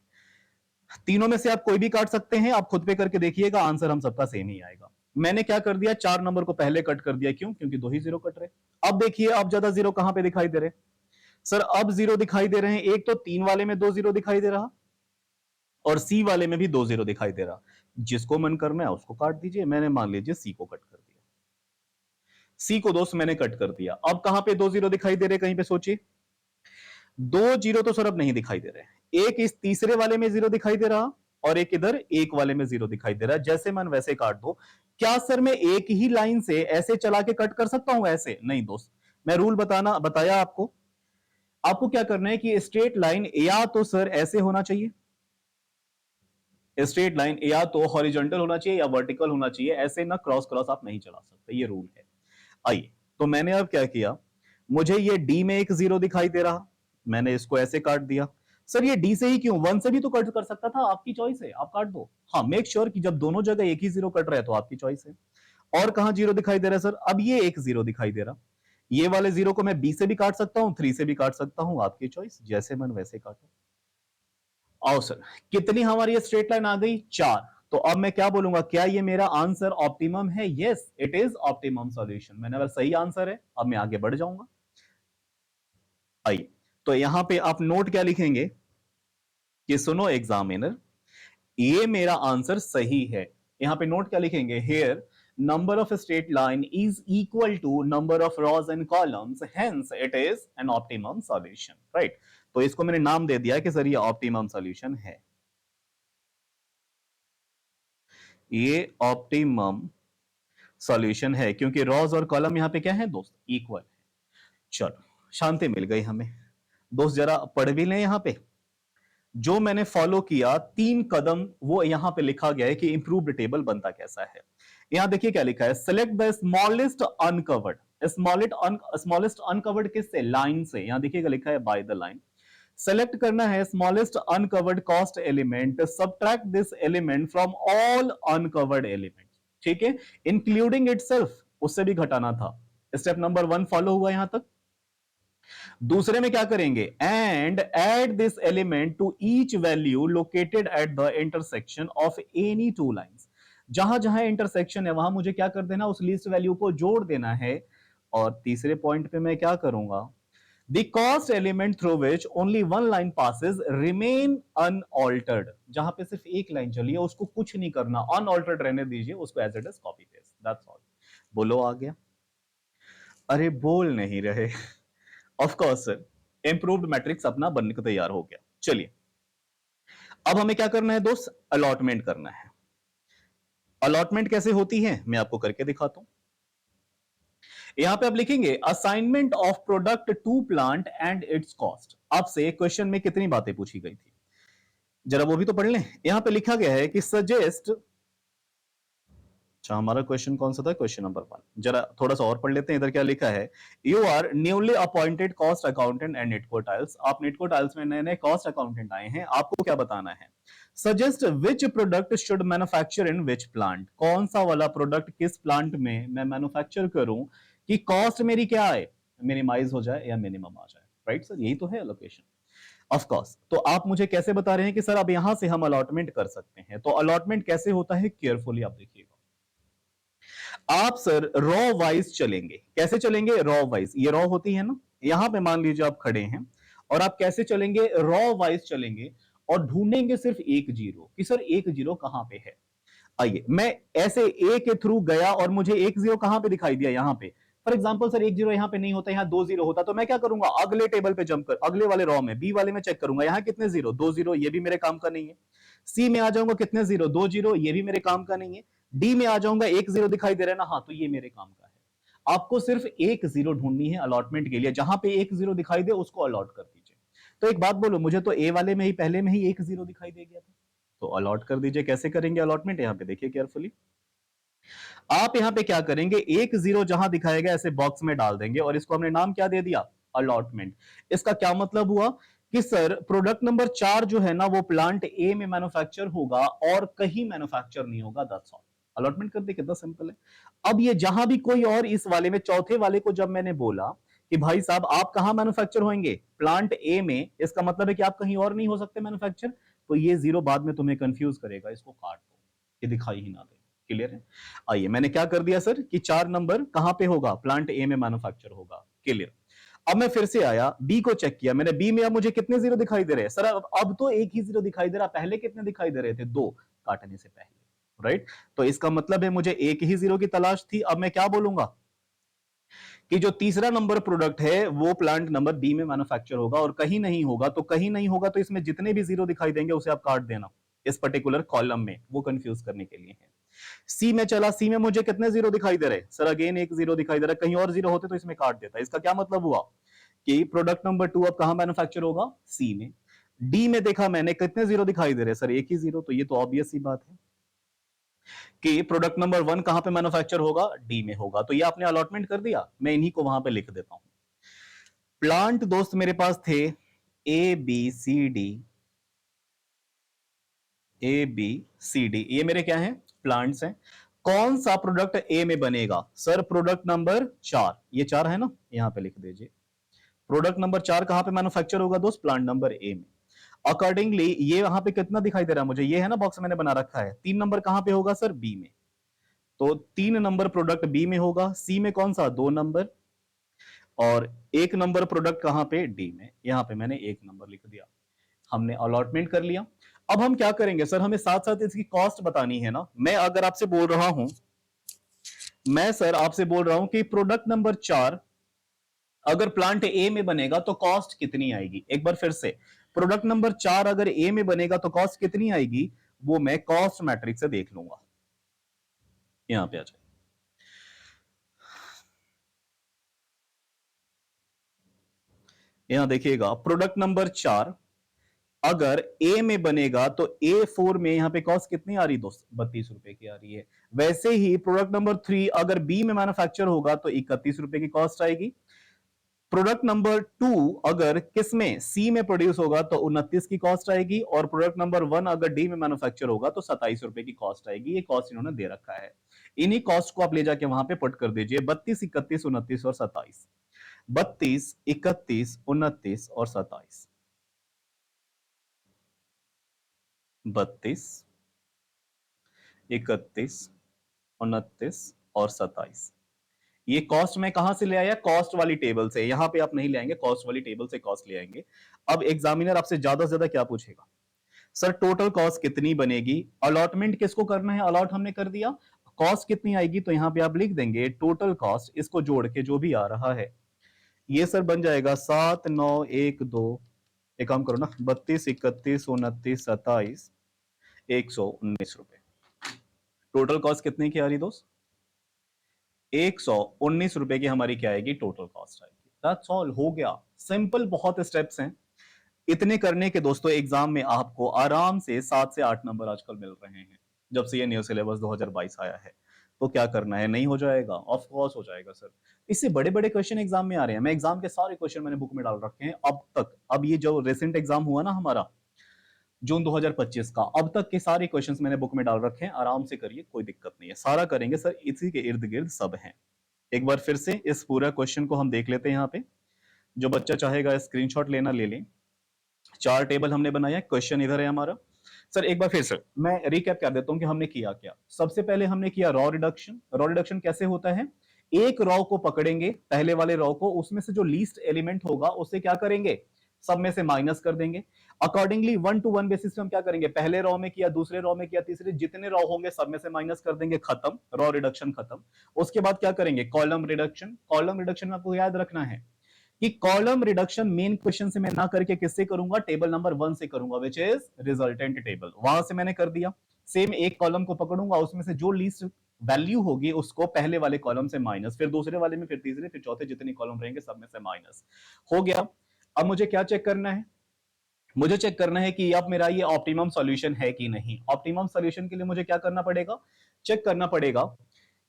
तीनों में से आप कोई भी काट सकते हैं, आप खुद पे करके देखिएगा, आंसर हम सबका सेम ही आएगा। मैंने क्या कर दिया, 4 नंबर को पहले कट कर दिया, क्यों, क्योंकि 2 ही जीरो कट रहे। अब देखिए अब ज्यादा जीरो कहां पे दिखाई दे रहे सर, अब जीरो दिखाई दे रहे हैं, एक तो 3 वाले में 2 जीरो दिखाई दे रहा, और सी वाले में भी 2 जीरो दिखाई दे रहा। जिसको मन करना है उसको काट दीजिए, मैंने मान लीजिए सी को कट कर दिया, सी को दोस्त मैंने कट कर दिया। अब कहां पे 2 जीरो दिखाई दे रहे, कहीं पे सोचिए, 2 जीरो तो सर अब नहीं दिखाई दे रहे, एक इस तीसरे वाले में जीरो दिखाई दे रहा, और एक इधर एक वाले में जीरो दिखाई दे रहा है। जैसे मन वैसे काट दो। क्या सर मैं एक ही लाइन से ऐसे चला के कट कर सकता हूं, ऐसे नहीं दोस्त, मैं रूल बताया आपको। आपको क्या करना है कि स्ट्रेट लाइन या तो सर ऐसे होना चाहिए, स्ट्रेट लाइन या तो हॉरिजॉन्टल होना चाहिए या वर्टिकल होना चाहिए, ऐसे ना क्रॉस क्रॉस आप नहीं चला सकते, ये रूल है। आइए, तो मैंने अब क्या किया, मुझे ये डी में एक जीरो दिखाई दे रहा, मैंने इसको ऐसे काट दिया। सर ये डी से ही क्यों, वन से भी तो कट कर सकता था, आपकी चॉइस है, आप काट दो। हाँ मेक श्योर कि जब दोनों जगह एक ही जीरो कट रहा है तो आपकी चॉइस है। और कहां जीरो दिखाई दे रहा है सर, अब ये एक जीरो दिखाई दे रहा, ये वाले जीरो को मैं बी से भी काट सकता हूं, 3 से भी काट सकता हूं, आपकी चॉइस, जैसे मन वैसे काटो। आओ सर, कितनी हमारी स्ट्रेट लाइन आ गई 4। तो अब मैं क्या बोलूंगा, क्या ये मेरा आंसर ऑप्टिमम है, yes it is optimum solution. मैंने अगर सही आंसर है, अब मैं आगे बढ़ जाऊंगा। आइए, तो यहां पे आप नोट क्या लिखेंगे कि सुनो एग्जामिनर, ये मेरा आंसर सही है। यहां पे नोट क्या लिखेंगे, here number of straight line is equal to number of rows and columns, hence it is an optimum solution, right. तो इसको मैंने नाम दे दिया कि सर ये ऑप्टिमम सॉल्यूशन है, ये ऑप्टिमम सॉल्यूशन है, क्योंकि रॉज और कॉलम यहां पे क्या है दोस्त, इक्वल है। चलो शांति मिल गई हमें। दोस्त जरा पढ़ भी लें यहां पे, जो मैंने फॉलो किया 3 कदम, वो यहां पे लिखा गया है कि इंप्रूव्ड टेबल बनता कैसा है। यहां देखिए क्या लिखा है, select the smallest uncovered. Smallest uncovered किससे? लाइन से। यहां देखिएगा लिखा है बाय द लाइन। सेलेक्ट करना है smallest uncovered cost element, subtract this element from all uncovered element. ठीक है, इंक्लूडिंग इटसेल्फ, उससे भी घटाना था। स्टेप नंबर 1 फॉलो हुआ यहां तक। दूसरे में क्या करेंगे, and add this element to each value located at the intersection of any two lines. जहां जहां इंटरसेक्शन है वहां मुझे क्या कर देना, उस लिस्ट वैल्यू को जोड़ देना है। और तीसरे पॉइंट पे मैं क्या करूंगा, the cost element through which only one line passes remain unaltered. जहां पे सिर्फ एक लाइन चली है उसको कुछ नहीं करना, अनऑल्टर्ड रहने दीजिए, उसको as it is copy paste, that's all. बोलो आ गया? अरे बोल नहीं रहे। Of course sir, improved matrix अपना बनने को तैयार हो गया। चलिए अब हमें क्या करना है दोस्त, अलॉटमेंट करना है। अलॉटमेंट कैसे होती है मैं आपको करके दिखाता हूं। यहां पे आप लिखेंगे assignment of product to plant and its cost. आपसे क्वेश्चन में कितनी बातें पूछी गई थी, जरा वो भी तो पढ़ लें। यहां पे लिखा गया है कि सजेस्ट, अच्छा हमारा क्वेश्चन कौन सा था, क्वेश्चन नंबर 1। जरा थोड़ा सा और पढ़ लेते हैं। इधर क्या लिखा है, you are newly appointed cost accountant and Nitco tiles. आप निटको टाइल्स में नए नए कॉस्ट अकाउंटेंट आए हैं, आपको क्या बताना है, suggest which product should manufacture in which plant. कौन सा वाला प्रोडक्ट किस प्लांट में मैं मैन्युफैक्चर करूं कि कॉस्ट मेरी क्या आए, मिनिमाइज हो जाए या मिनिमम आ जाए। राइट सर, यही तो है अलोकेशन। ऑफ कोर्स, तो आप मुझे कैसे बता रहे हैं कि सर अब यहां से हम अलॉटमेंट कर सकते हैं, तो अलॉटमेंट कैसे होता है केयरफुली आप देखिएगा। आप सर रॉ वाइज चलेंगे। कैसे चलेंगे, रॉ वाइज। ये रॉ होती है ना, यहां पे मान लीजिए आप खड़े हैं और आप कैसे चलेंगे, रॉ वाइज चलेंगे और ढूंढेंगे सिर्फ एक जीरो कि सर एक जीरो कहां पे है। आइए मैं ऐसे ए के थ्रू गया और मुझे एक जीरो कहां पे दिखाई दिया, यहां पे। फॉर एग्जांपल सर एक जीरो यहां पे नहीं होता, यहां 2 जीरो होता, तो मैं क्या करूंगा, अगले टेबल पे जंप कर अगले वाले रॉ में बी वाले में चेक करूंगा, यहां कितने जीरो, 2 जीरो, ये भी मेरे काम का नहीं है। सी में आ जाऊंगा, कितने जीरो, 2 जीरो, ये भी मेरे काम का नहीं है। डी में आ जाऊंगा, एक जीरो दिखाई दे रहा है ना, हाँ तो ये मेरे काम का है। आपको सिर्फ एक जीरो ढूंढनी है अलॉटमेंट के लिए, जहां पे एक जीरो दिखाई दे उसको अलॉट कर दीजिए। तो एक बात बोलो, मुझे तो ए वाले में ही पहले में ही एक जीरो दिखाई दे गया था, तो अलॉट कर दीजिए। कैसे करेंगे अलॉटमेंट, यहां पे देखिए केयरफुली। आप यहां पे क्या करेंगे, एक जीरो जहां दिखाएगा ऐसे बॉक्स में डाल देंगे और इसको हमने नाम क्या दे दिया, अलॉटमेंट। इसका क्या मतलब हुआ कि सर प्रोडक्ट नंबर 4 जो है ना वो प्लांट ए में मैन्युफैक्चर होगा और कहीं मैन्युफैक्चर नहीं होगा, दैट्स ऑल। अलॉटमेंट कर दे, कितना सिंपल है। अब ये जहां भी कोई और इस वाले में चौथे वाले को जब मैंने बोला कि भाई साहब आप कहां मैन्युफैक्चर होंगे, प्लांट ए में, इसका मतलब है कि आप कहीं और नहीं हो सकते मैन्युफैक्चर, तो ये जीरो बाद में तुम्हें कंफ्यूज करेगा, इसको काट दो, ये दिखाई ही ना दे। क्लियर है। आइए मैंने क्या कर दिया सर कि 4 नंबर कहां पे होगा, प्लांट ए में मैन्युफैक्चर होगा। क्लियर। अब मैं फिर से आया, बी को चेक किया मैंने, बी में अब मुझे कितने जीरो दिखाई दे रहे हैं सर, अब तो एक ही जीरो दिखाई दे रहा, पहले कितने दिखाई दे रहे थे, 2, काटने से पहले। राइट, तो इसका मतलब है मुझे एक ही जीरो की तलाश थी। अब मैं क्या बोलूंगा कि जो तीसरा नंबर प्रोडक्ट है वो प्लांट नंबर बी में मैन्युफैक्चर होगा और कहीं नहीं होगा, तो कहीं नहीं होगा तो इसमें जितने भी जीरो दिखाई देंगे उसे आप काट देना इस पर्टिकुलर कॉलम में, वो कंफ्यूज करने के लिए है। सी में चला, सी में मुझे कितने जीरो दिखाई दे रहे, सर अगेन एक जीरो दिखाई दे रहा है, कहीं और जीरो होते तो इसमें काट देता। इसका क्या मतलब हुआ कि प्रोडक्ट नंबर 2 अब कहां मैन्युफैक्चर होगा, सी में। डी में देखा मैंने कितने जीरो दिखाई दे रहे, सर एक ही जीरो, तो ये तो ऑब्वियस सी बात है कि प्रोडक्ट नंबर 1 कहां पे मैन्युफैक्चर होगा, डी में होगा। तो ये आपने अलॉटमेंट कर दिया, मैं इन्हीं को वहां पे लिख देता हूं। प्लांट दोस्त मेरे पास थे A B C D, A B C D, ये मेरे क्या हैं, प्लांट्स हैं। कौन सा प्रोडक्ट ए में बनेगा, सर प्रोडक्ट नंबर 4, ये 4 है ना, यहां पे लिख दीजिए। प्रोडक्ट नंबर 4 कहां पे मैन्युफैक्चर होगा दोस्त, प्लांट नंबर ए में। अकॉर्डिंगली ये यहां पे कितना दिखाई दे रहा है मुझे, ये है ना बॉक्स मैंने बना रखा है, 3 नंबर कहां पे होगा सर, बी में। तो 3 नंबर प्रोडक्ट बी में होगा, सी में कौन सा, 2 नंबर, और 1 नंबर प्रोडक्ट कहां पे, डी में। यहां पे मैंने 1 नंबर लिख दिया, हमने अलॉटमेंट कर लिया। अब हम क्या करेंगे सर, हमें साथ साथ इसकी कॉस्ट बतानी है ना। मैं अगर आपसे बोल रहा हूं, मैं सर आपसे बोल रहा हूं कि प्रोडक्ट नंबर 4 अगर प्लांट ए में बनेगा तो कॉस्ट कितनी आएगी, एक बार फिर से, प्रोडक्ट नंबर 4 अगर ए में बनेगा तो कॉस्ट कितनी आएगी, वो मैं कॉस्ट मैट्रिक्स से देख लूंगा। यहां पे आ जाए, यहां देखिएगा प्रोडक्ट नंबर 4 अगर ए में बनेगा तो A4 में यहां पे कॉस्ट कितनी आ रही दोस्त, 32 रुपए की आ रही है। वैसे ही प्रोडक्ट नंबर 3 अगर बी में मैन्युफैक्चर होगा तो 31 रुपए की कॉस्ट आएगी। प्रोडक्ट नंबर 2 अगर किसमें सी में प्रोड्यूस होगा तो 29 की कॉस्ट आएगी, और प्रोडक्ट नंबर 1 अगर डी में मैन्युफैक्चर होगा तो 27 रुपए की कॉस्ट आएगी। ये कॉस्ट इन्होंने दे रखा है, इन्हीं कॉस्ट को आप ले जाके वहां पे पुट कर दीजिए, 32, 31, 29 और 27। 32, 31, 29 और 27। 32, 31, 29 और 27। ये कॉस्ट में कहां से ले आया, कॉस्ट वाली टेबल से। यहां पे आप नहीं ले आएंगे, कॉस्ट वाली टेबल से कॉस्ट ले आएंगे। अब एग्जामिनर आपसे ज्यादा से ज्यादा क्या पूछेगा, सर टोटल कॉस्ट कितनी बनेगी, अलॉटमेंट किसको करना है, अलॉट हमने कर दिया, कॉस्ट कितनी आएगी, तो यहां पे आप लिख देंगे टोटल कॉस्ट, इसको जोड़ के जो भी आ रहा है ये सर बन जाएगा 7, 9, 1, 2, एक काम करो ना, 32, 31, 29, 27, 119 रुपए। टोटल कॉस्ट कितने की आ रही दोस्त, 119 रुपए की हमारी क्या आएगी, टोटल कॉस्ट आएगी। दैट्स ऑल, हो गया सिंपल, बहुत स्टेप्स हैं। इतने करने के दोस्तों एग्जाम में आपको आराम से 7 से 8 नंबर आजकल मिल रहे हैं, जब से ये न्यू सिलेबस 2022 आया है। तो क्या करना है, नहीं हो जाएगा, ऑफ कोर्स हो जाएगा सर। इससे बड़े बड़े क्वेश्चन एग्जाम में आ रहे हैं, मैं एग्जाम के सारे क्वेश्चन मैंने बुक में डाल रखे हैं अब तक। अब ये जो रिसेंट एग्जाम हुआ ना हमारा जून 2025 का, अब तक के सारे क्वेश्चंस मैंने बुक में डाल रखे हैं, आराम से करिए, कोई दिक्कत नहीं है, सारा करेंगे सर, इसी के इर्द गिर्द सब है। एक बार फिर से इस पूरा क्वेश्चन को हम देख लेते हैं। यहाँ पे जो बच्चा चाहेगा स्क्रीनशॉट लेना ले लें। 4 टेबल हमने बनाया, क्वेश्चन इधर है हमारा। सर एक बार फिर से मैं रिकैप कर देता हूं कि हमने किया क्या। सबसे पहले हमने किया रॉ रिडक्शन। रॉ रिडक्शन कैसे होता है, एक रॉ को पकड़ेंगे, पहले वाले रॉ को, उसमें से जो लीस्ट एलिमेंट होगा उससे क्या करेंगे, सब में से माइनस कर देंगे। अकॉर्डिंगली 1 to 1 बेसिस पे हम क्या करेंगे, पहले रॉ में किया, दूसरे रॉ में किया, तीसरे, जितने रॉ होंगे सब में से माइनस कर देंगे, खत्म, रॉ रिडक्शन खत्म। उसके बाद क्या करेंगे, कॉलम रिडक्शन। कॉलम रिडक्शन में आपको याद रखना है कि कॉलम रिडक्शन मेन क्वेश्चन से मैं ना करके किससे करूंगा, टेबल नंबर 1 से करूंगा, विच इज रिजल्टेंट टेबल, वहां से मैंने कर दिया। सेम एक कॉलम को पकड़ूंगा, उसमें से जो लीस्ट वैल्यू होगी उसको पहले वाले कॉलम से माइनस, फिर दूसरे वाले में, फिर तीसरे, फिर चौथे, जितने कॉलम रहेंगे सब में से माइनस हो गया। अब मुझे क्या चेक करना है, मुझे चेक करना है कि अब मेरा ये ऑप्टिमम सॉल्यूशन है कि नहीं। ऑप्टिमम सॉल्यूशन के लिए मुझे क्या करना पड़ेगा, चेक करना पड़ेगा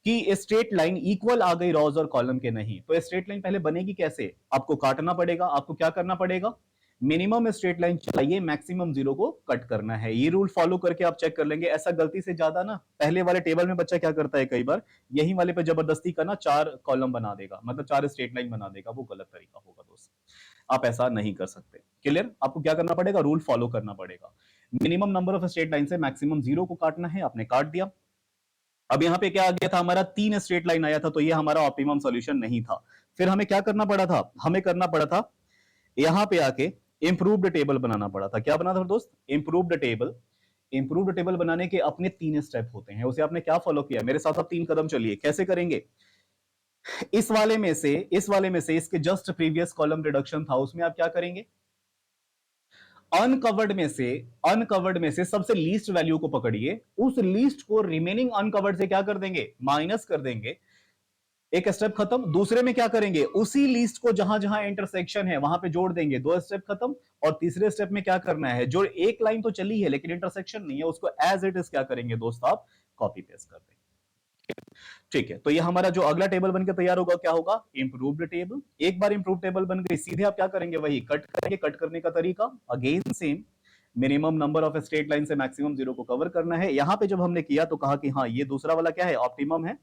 कि स्ट्रेट लाइन इक्वल आ गई रॉज और कॉलम के, नहीं तो स्ट्रेट लाइन पहले बनेगी कैसे, आपको काटना पड़ेगा। आपको क्या करना पड़ेगा, मिनिमम स्ट्रेट लाइन चाहिए, मैक्सिमम जीरो को कट करना है। ये रूल फॉलो करके आप चेक कर लेंगे। ऐसा गलती से ज्यादा ना, पहले वाले टेबल में बच्चा क्या करता है कई बार, यही वाले पे जबरदस्ती का ना 4 कॉलम बना देगा, मतलब 4 स्ट्रेट लाइन बना देगा, वो गलत तरीका होगा दोस्त, आप ऐसा नहीं कर सकते। क्लियर, आपको क्या करना पड़ेगा, रूल फॉलो करना पड़ेगा, minimum number of straight line से मैक्सिमम जीरो को काटना है, आपने काट दिया। अब यहां पे क्या आ गया था, हमारा 3 स्ट्रेट लाइन आया था, तो ये हमारा ऑप्टिमम सॉल्यूशन नहीं था। फिर हमें क्या करना पड़ा था, हमें करना पड़ा था यहां पे आके इंप्रूव्ड टेबल बनाना पड़ा था। क्या बना था दोस्त, इंप्रूव्ड टेबल। इंप्रूव्ड टेबल बनाने के अपने 3 स्टेप होते हैं, उसे आपने क्या फॉलो किया, मेरे साथ आप 3 कदम चलिए, कैसे करेंगे। इस वाले में से इसके जस्ट प्रीवियस कॉलम रिडक्शन था, उसमें आप क्या करेंगे, अनकवर्ड में से सबसे लीस्ट वैल्यू को पकड़िए, उस लीस्ट को रिमेनिंग अनकवर्ड से क्या कर देंगे, माइनस कर देंगे। एक स्टेप खत्म। दूसरे में क्या करेंगे, उसी लिस्ट को जहां जहां इंटरसेक्शन है वहां पे जोड़ देंगे, 2 स्टेप खत्म। और तीसरे स्टेप में क्या करना है, जो एक लाइन तो चली है लेकिन इंटरसेक्शन नहीं है, उसको एज इट इज क्या करेंगे दोस्त, आप कॉपी पेस्ट कर देंगे। ठीक है, तो ये हमारा जो अगला टेबल बनकर तैयार होगा क्या होगा, इंप्रूव्ड टेबल। एक बार इंप्रूव टेबल बन गई, सीधे आप क्या करेंगे, वही कट करेंगे। कट करने का तरीका again same, minimum number of straight line से मैक्सिमम जीरो को कवर करना है। यहां पे जब हमने किया तो कहा कि हाँ ये दूसरा वाला क्या है, ऑप्टिमम है।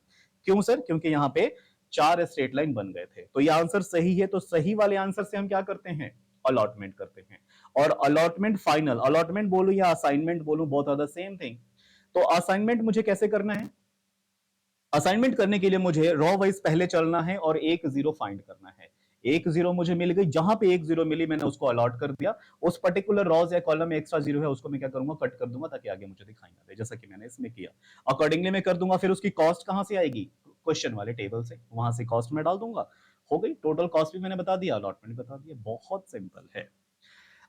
क्यों सर, क्योंकि यहाँ पे 4 स्ट्रेट लाइन बन गए थे, तो ये आंसर सही है। तो सही वाले आंसर से हम क्या करते हैं, अलॉटमेंट करते हैं। और अलॉटमेंट फाइनल, अलॉटमेंट बोलूं या असाइनमेंट बोलूं, both are the same thing. तो असाइनमेंट मुझे कैसे करना है, असाइनमेंट करने के लिए मुझे रॉ वाइज पहले चलना है और एक जीरो फाइंड करना है। एक जीरो मुझे मिल गई, जहां पे एक जीरो मिली मैंने उसको अलॉट कर दिया। उस पर्टिकुलर रॉज या कॉलम में एक्स्ट्रा जीरो है उसको मैं क्या करूंगा, कट कर दूंगा, ताकि आगे मुझे दिखाई ना दे, जैसा कि मैंने इसमें किया। अकॉर्डिंगली मैं कर दूंगा। फिर उसकी कॉस्ट कहां से आएगी, क्वेश्चन वाले टेबल से, वहां से कॉस्ट में डाल दूंगा। हो गई, टोटल कॉस्ट भी मैंने बता दिया, अलॉटमेंट बता दिया, बहुत सिंपल है।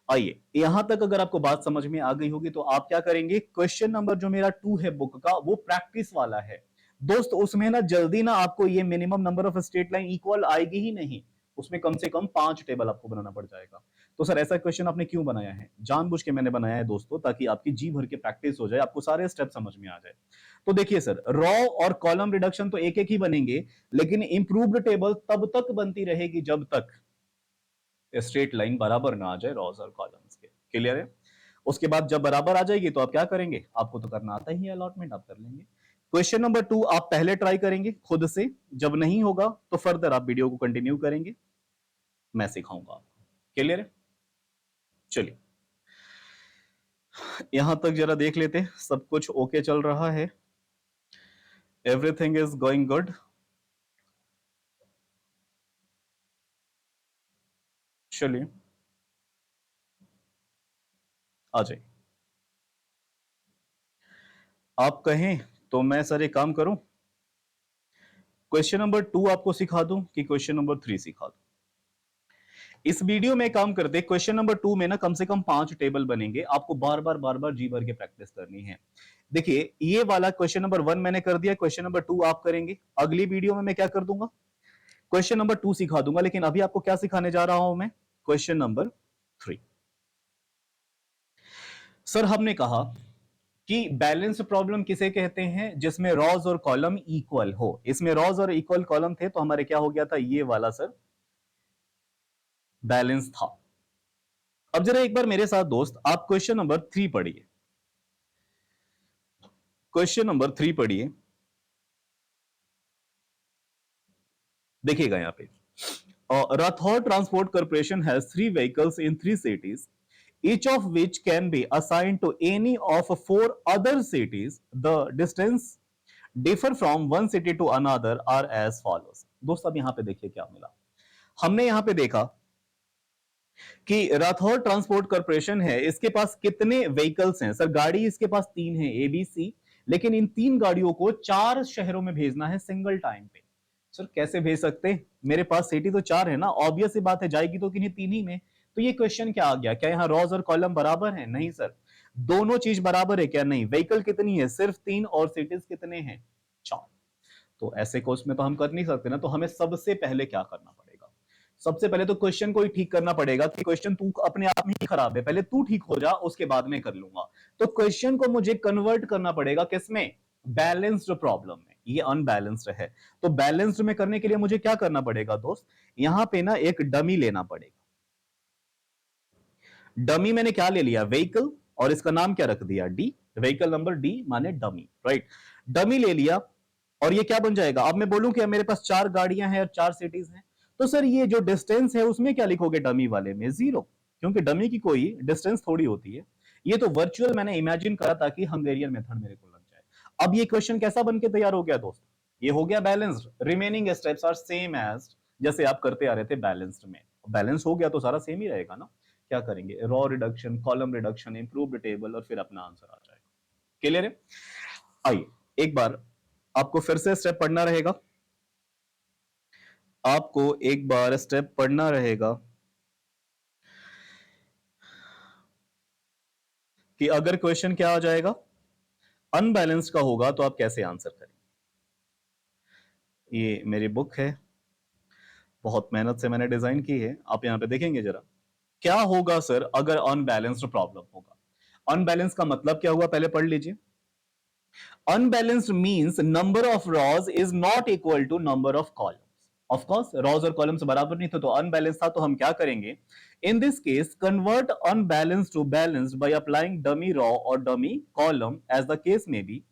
आइए, यहां तक अगर आपको बात समझ में आ गई होगी तो आप क्या करेंगे, क्वेश्चन नंबर जो मेरा 2 है बुक का, वो प्रैक्टिस वाला है दोस्त। उसमें ना जल्दी ना आपको ये minimum number of straight line equal आएगी ही नहीं, उसमें कम से कम 5 टेबल आपको बनाना पड़ जाएगा। तो सर ऐसा क्वेश्चन आपने क्यों बनाया है? जानबूझ के मैंने बनाया है दोस्तों, ताकि आपकी जी भर के प्रैक्टिस हो जाए, आपको सारे स्टेप समझ में आ जाए। तो देखिए सर, रॉ और कॉलम रिडक्शन तो एक एक ही बनेंगे, लेकिन इंप्रूव्ड टेबल तब तक बनती रहेगी जब तक स्ट्रेट लाइन बराबर ना आ जाए रॉज और कॉलम्स के। क्लियर है? उसके बाद जब बराबर आ जाएगी तो आप क्या करेंगे? आपको तो करना आता ही है, अलॉटमेंट आप कर लेंगे। क्वेश्चन नंबर 2 आप पहले ट्राई करेंगे खुद से, जब नहीं होगा तो फर्दर आप वीडियो को कंटिन्यू करेंगे, मैं सिखाऊंगा आपको। क्लियर है? चलिए यहां तक जरा देख लेते हैं, सब कुछ ओके चल रहा है, एवरीथिंग इज गोइंग गुड। चलिए आ जाइए। आप कहें तो मैं सर एक काम करूं, क्वेश्चन नंबर 2 आपको सिखा दूं कि क्वेश्चन नंबर 3 सिखा दूं? इस वीडियो में काम करते, क्वेश्चन नंबर 2 में ना कम से कम 5 टेबल बनेंगे, आपको बार बार जी भर के प्रैक्टिस करनी है। देखिए ये वाला क्वेश्चन नंबर 1 मैंने कर दिया, क्वेश्चन नंबर 2 आप करेंगे। अगली वीडियो में मैं क्या कर दूंगा? क्वेश्चन नंबर 2 सिखा दूंगा, लेकिन अभी आपको क्या सिखाने जा रहा हूं मैं? Question number 3। सर हमने कहा कि बैलेंस प्रॉब्लम किसे कहते हैं? जिसमें रॉज और कॉलम इक्वल हो। इसमें रॉज और इक्वल कॉलम थे तो हमारे क्या हो गया था? ये वाला सर बैलेंस था। अब जरा एक बार मेरे साथ दोस्त आप क्वेश्चन नंबर 3 पढ़िए। क्वेश्चन नंबर 3 पढ़िए, देखिएगा यहां पे, Rathore Transport Corporation has 3 vehicles in 3 cities, each of which can be assigned to any of 4 other cities. The distance differ from one city to another are as follows. दोस्त अब यहां पे देखिए क्या मिला। हमने यहां पे देखा कि राठौर ट्रांसपोर्ट कॉर्पोरेशन है, इसके पास कितने व्हीकल्स हैं? सर गाड़ी इसके पास 3 है, एबीसी, लेकिन इन 3 गाड़ियों को 4 शहरों में भेजना है सिंगल टाइम पे। सर कैसे भेज सकते हैं? मेरे पास सिटी तो 4 है ना, ऑब्वियस सी बात है, जाएगी तो किन्हीं 3 ही में। तो ये क्वेश्चन क्या आ गया? क्या यहाँ रॉज और कॉलम बराबर है? नहीं सर। दोनों चीज बराबर है क्या? नहीं। व्हीकल कितनी है? सिर्फ 3, और सिटीज कितने हैं? 4। तो ऐसे कोर्स में तो हम कर नहीं सकते ना, तो हमें सबसे पहले क्या करना पड़ेगा? सबसे पहले तो क्वेश्चन को ही ठीक करना पड़ेगा कि क्वेश्चन तू अपने आप में ही खराब है, पहले तू ठीक हो जा, उसके बाद में कर लूंगा। तो क्वेश्चन को मुझे कन्वर्ट करना पड़ेगा किसमें? बैलेंस्ड प्रॉब्लम में। ये अनबैलेंस्ड है, तो बैलेंस्ड में करने के लिए मुझे क्या करना पड़ेगा दोस्त? यहां पे ना एक डमी लेना पड़ेगा। डमी मैंने क्या ले लिया? व्हीकल, और इसका नाम क्या रख दिया? डी। व्हीकल नंबर डी माने डमी, राइट? डमी ले लिया, और ये क्या बन जाएगा? अब मैं बोलूं कि मेरे पास 4 गाड़ियां हैं और 4 सिटीज हैं, तो सर ये जो डिस्टेंस है उसमें क्या लिखोगे? डमी वाले में 0, क्योंकि डमी की कोई डिस्टेंस थोड़ी होती है। ये तो वर्चुअल मैंने इमेजिन करा ताकि हंगेरियन मेथड मेरे को लग जाए। अब ये क्वेश्चन कैसा बन के तैयार हो गया दोस्त? ये हो गया balanced. Remaining steps are same as जैसे आप करते आ रहे थे बैलेंस्ड में। बैलेंस हो गया तो सारा सेम ही रहेगा ना। क्या करेंगे? Raw reduction, column reduction, improved table, और फिर अपना आंसर आ जाएगा। क्लियर है? आइए एक बार आपको फिर से स्टेप पढ़ना रहेगा, आपको एक बार स्टेप पढ़ना रहेगा कि अगर क्वेश्चन क्या आ जाएगा, अनबैलेंस्ड का होगा तो आप कैसे आंसर करेंगे। ये मेरी बुक है, बहुत मेहनत से मैंने डिजाइन की है, आप यहां पे देखेंगे जरा क्या होगा सर अगर अनबैलेंस्ड प्रॉब्लम होगा। अनबैलेंस का मतलब क्या हुआ, पहले पढ़ लीजिए। Unbalanced means number of rows is not equal to number of columns. Of course rows और कॉलम्स बराबर नहीं थे तो अनबैलेंस था, तो हम क्या करेंगे? In this case convert unbalance to balanced by applying dummy row और dummy column as the case may be.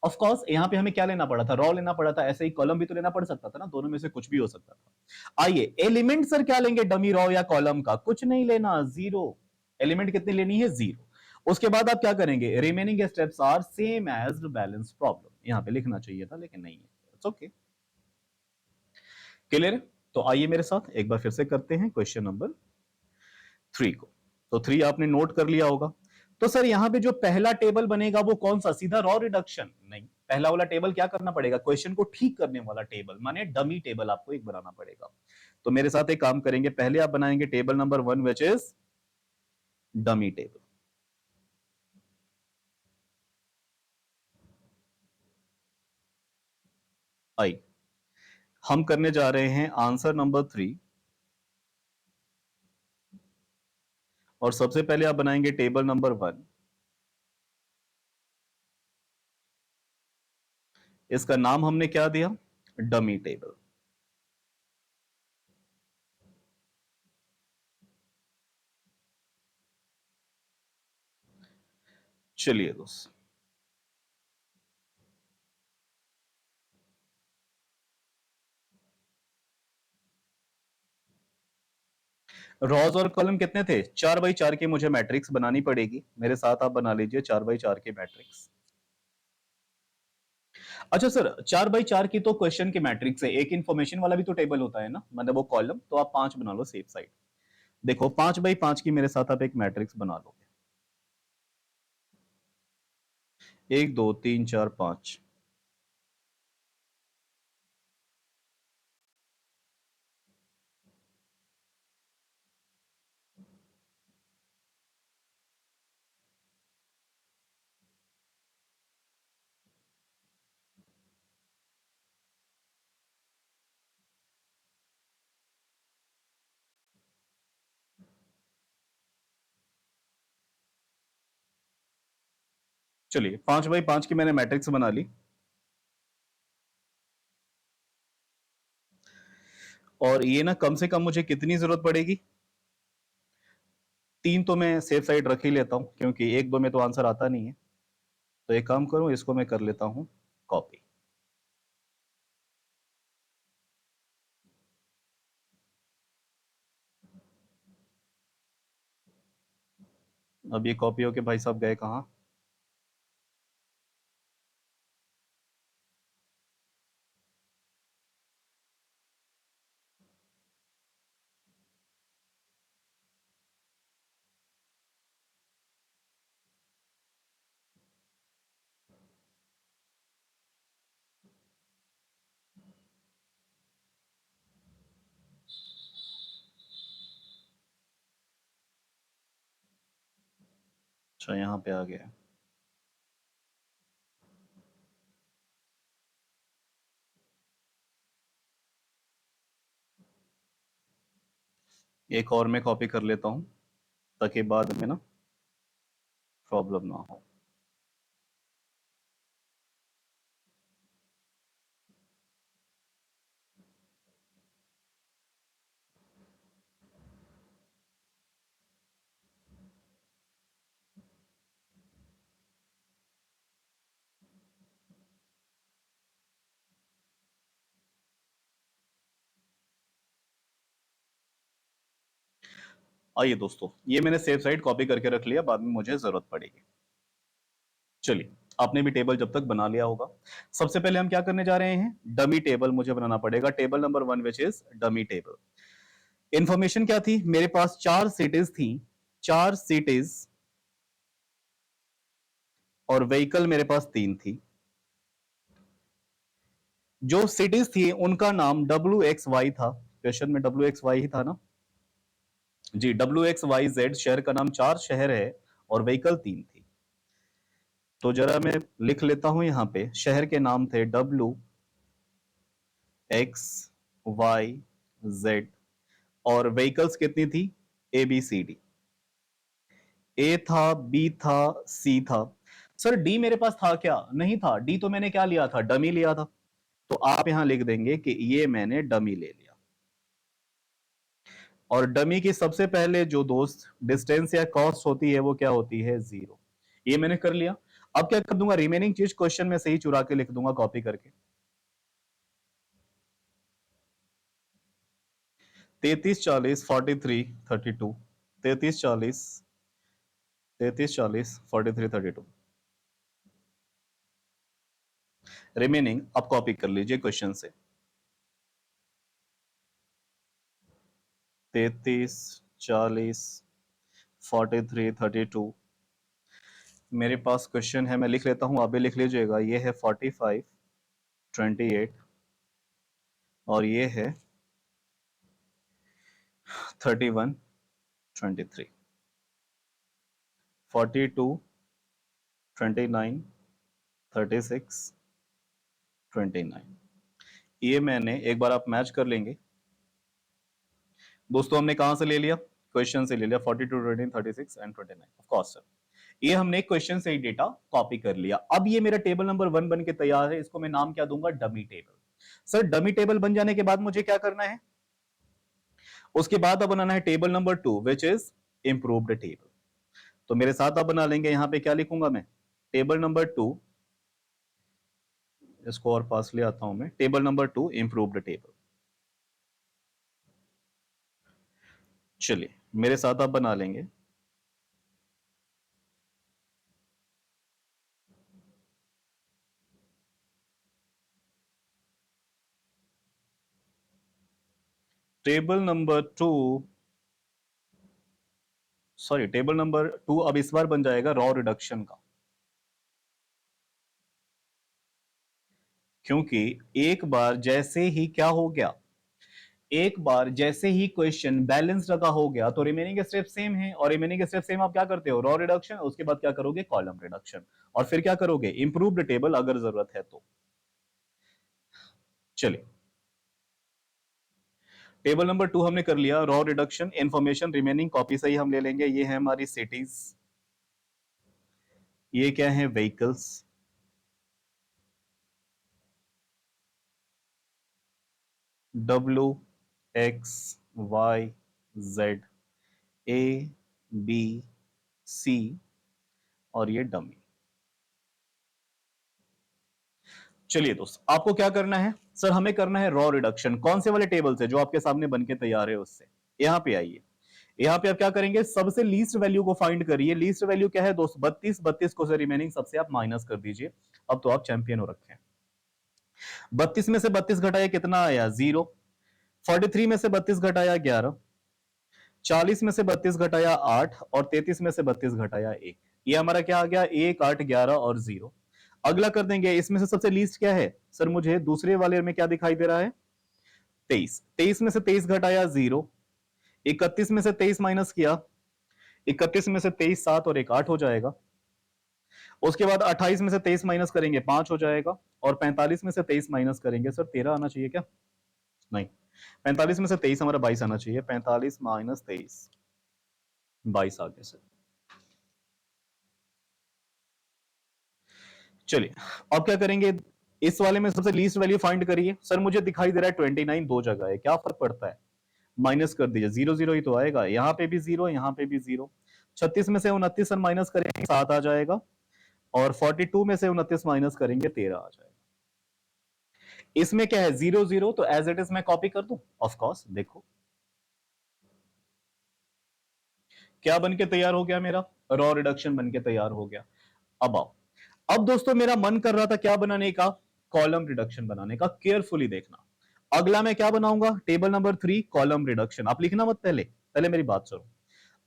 Of course यहां पे हमें क्या लेना पड़ा था? रॉ लेना पड़ा था, ऐसे ही कॉलम भी तो लेना पड़ सकता था ना, दोनों में से कुछ भी हो सकता था। आइए एलिमेंट सर क्या लेंगे डमी रॉ या कॉलम का? कुछ नहीं लेना, 0। एलिमेंट कितनी लेनी है? 0। उसके बाद आप क्या करेंगे? Remaining steps are same as balance problem. यहां पे लिखना चाहिए था लेकिन नहीं है, इट्स ओके। क्लियर? तो आइए मेरे साथ एक बार फिर से करते हैं क्वेश्चन नंबर 3 को। तो 3 आपने नोट कर लिया होगा। तो सर यहां पे जो पहला टेबल बनेगा वो कौन सा? सीधा रॉ रिडक्शन? नहीं, पहला वाला टेबल क्या करना पड़ेगा? क्वेश्चन को ठीक करने वाला टेबल, माने डमी टेबल आपको एक बनाना पड़ेगा। तो मेरे साथ एक काम करेंगे, पहले आप बनाएंगे table number 1 which is dummy table. आई हम करने जा रहे हैं आंसर नंबर 3। और सबसे पहले आप बनाएंगे टेबल नंबर 1। इसका नाम हमने क्या दिया? Dummy table. चलिए दोस्त, रॉज और कॉलम कितने थे? 4x4 की मुझे मैट्रिक्स बनानी पड़ेगी। मेरे साथ आप बना लीजिए 4x4 की मैट्रिक्स। अच्छा सर, 4x4 की तो क्वेश्चन की मैट्रिक्स है, एक इंफॉर्मेशन वाला भी तो टेबल होता है ना, मतलब वो कॉलम, तो आप 5 बना लो सेफ साइड। देखो 5x5 की मेरे साथ आप एक मैट्रिक्स बना लोगे। 1 2 3 4 5। चलिए 5x5 की मैंने मैट्रिक्स बना ली। और ये ना कम से कम मुझे कितनी जरूरत पड़ेगी? 3 तो मैं सेफ साइड रख ही लेता हूं, क्योंकि 1 2 में तो आंसर आता नहीं है। तो एक काम करूं, इसको मैं कर लेता हूं कॉपी। अब ये कॉपी होके भाई साहब गए कहां? अच्छा, यहां पे आ गया। एक और मैं कॉपी कर लेता हूं, ताकि बाद में ना प्रॉब्लम ना हो। आइए दोस्तों, ये मैंने सेफ साइड कॉपी करके रख लिया, बाद में मुझे जरूरत पड़ेगी। चलिए, आपने भी टेबल जब तक बना लिया होगा, सबसे पहले हम क्या करने जा रहे हैं? डमी टेबल मुझे बनाना पड़ेगा, table number 1 which is dummy table. Information क्या थी? मेरे पास 4 सिटीज थी, 4 सिटीज, और व्हीकल मेरे पास 3 थी। जो सिटीज थी उनका नाम WXY था। क्वेश्चन में WXY ही था ना? जी, WXYZ शहर का नाम, 4 शहर है और व्हीकल 3 थी। तो जरा मैं लिख लेता हूं, यहां पे शहर के नाम थे WXYZ, और व्हीकल्स कितनी थी? ABCD। ए था, बी था, सी था। सर डी मेरे पास था क्या? नहीं था, डी तो मैंने क्या लिया था? डमी लिया था। तो आप यहां लिख देंगे कि ये मैंने डमी ले लिया। और डमी की सबसे पहले जो दोस्त डिस्टेंस या कॉस्ट होती है वो क्या होती है? 0। ये मैंने कर लिया। अब क्या कर दूंगा? रिमेनिंग चीज क्वेश्चन में से ही चुरा के लिख दूंगा कॉपी करके। 33 40 43 32। 33 40, 33 40 43 32। रिमेनिंग आप कॉपी कर लीजिए क्वेश्चन से। 33 40 43 32। मेरे पास क्वेश्चन है, मैं लिख लेता हूं, आप भी लिख लीजिएगा। ये है 45 28, और ये है 31 23। 42 29 36 29। ये मैंने एक बार आप मैच कर लेंगे। दोस्तों हमने कहां से ले लिया? क्वेश्चन से ले लिया 42, 20, 36 एंड 29 ऑफ कोर्स सर। ये हमने क्वेश्चन से ही डेटा कॉपी कर लिया। अब ये मेरा टेबल नंबर 1 बन के तैयार है, इसको मैं नाम क्या दूंगा, dummy table. Sir dummy table बन जाने के बाद मुझे क्या करना है, उसके बाद अब बनाना है table number 2 which is improved table. तो मेरे साथ आप बना लेंगे, यहां पे क्या लिखूंगा मैं, टेबल नंबर 2, इसको और पास ले आता हूं मैं, टेबल नंबर 2 इंप्रूव्ड टेबल। चलिए मेरे साथ आप बना लेंगे, table number 2, sorry table number 2 अब इस बार बन जाएगा रॉ रिडक्शन का, क्योंकि एक बार जैसे ही क्या हो गया, एक बार जैसे ही क्वेश्चन बैलेंस रखा हो गया तो रिमेनिंग स्टेप सेम है, और रिमेनिंग स्टेप सेम आप क्या करते हो, रॉ रिडक्शन, उसके बाद क्या करोगे, कॉलम रिडक्शन, और फिर क्या करोगे, इंप्रूव्ड टेबल अगर जरूरत है तो। चलिए टेबल नंबर 2 हमने कर लिया, raw reduction, information remaining copy से ही हम ले लेंगे। ये है हमारी सिटीज, ये क्या है, vehicles, W X Y Z A B C, और ये डमी। चलिए दोस्त आपको क्या करना है, सर हमें करना है रॉ रिडक्शन, कौन से वाले टेबल से, जो आपके सामने बन के तैयार है उससे। यहां पे आइए, यहां पे आप क्या करेंगे, सबसे लीस्ट वैल्यू को फाइंड करिए। लीस्ट वैल्यू क्या है दोस्त, 32, 32 को से रिमेनिंग सबसे आप माइनस कर दीजिए। अब तो आप चैंपियन हो रखे हैं। 32 में से 32 घटाया कितना आया, 0। 43 में से 32 घटाया 11, 40 में से 32 घटाया 8, और 33 में से 32 घटाया 1। ये हमारा क्या आ गया, 1, 8, 11 और 0। अगला कर देंगे, इसमें से सबसे लीस्ट क्या है सर, मुझे दूसरे वाले में क्या दिखाई दे रहा है, 23। 23 में से 23 घटाया 0, 31 में से 23 माइनस किया, 31 में से 23 7 और 1 8 हो जाएगा। उसके बाद 28 में से 23 माइनस करेंगे 5 हो जाएगा, और 45 में से 23 माइनस करेंगे, सर 13 आना चाहिए क्या, नहीं, 45 में से 23 हमारा 22 आना चाहिए, 45 माइनस 23 22 आ गया सर। चलिए अब क्या करेंगे, इस वाले में सबसे लीस्ट वैल्यू फाइंड करिए। सर मुझे दिखाई दे रहा है 29 दो जगह है, क्या फर्क पड़ता है, माइनस कर दीजिए, 0 0 ही तो आएगा, यहां पे भी 0 यहां पे भी 0। 36 में से 29 माइनस करेंगे 7 आ जाएगा, और 42 में से 29 माइनस करेंगे 13 आ जाएगा। इसमें क्या है, 0 0, तो एज इट इज मैं कॉपी कर दूं, ऑफ कोर्स देखो क्या बन के तैयार हो गया, मेरा रॉ रिडक्शन बन के तैयार हो गया। अब आओ, अब दोस्तों मेरा मन कर रहा था क्या बनाने का, कॉलम रिडक्शन बनाने का, केयरफुली देखना। अगला मैं क्या बनाऊंगा, टेबल नंबर 3 कॉलम रिडक्शन, आप लिखना मत, पहले पहले मेरी बात सुनो।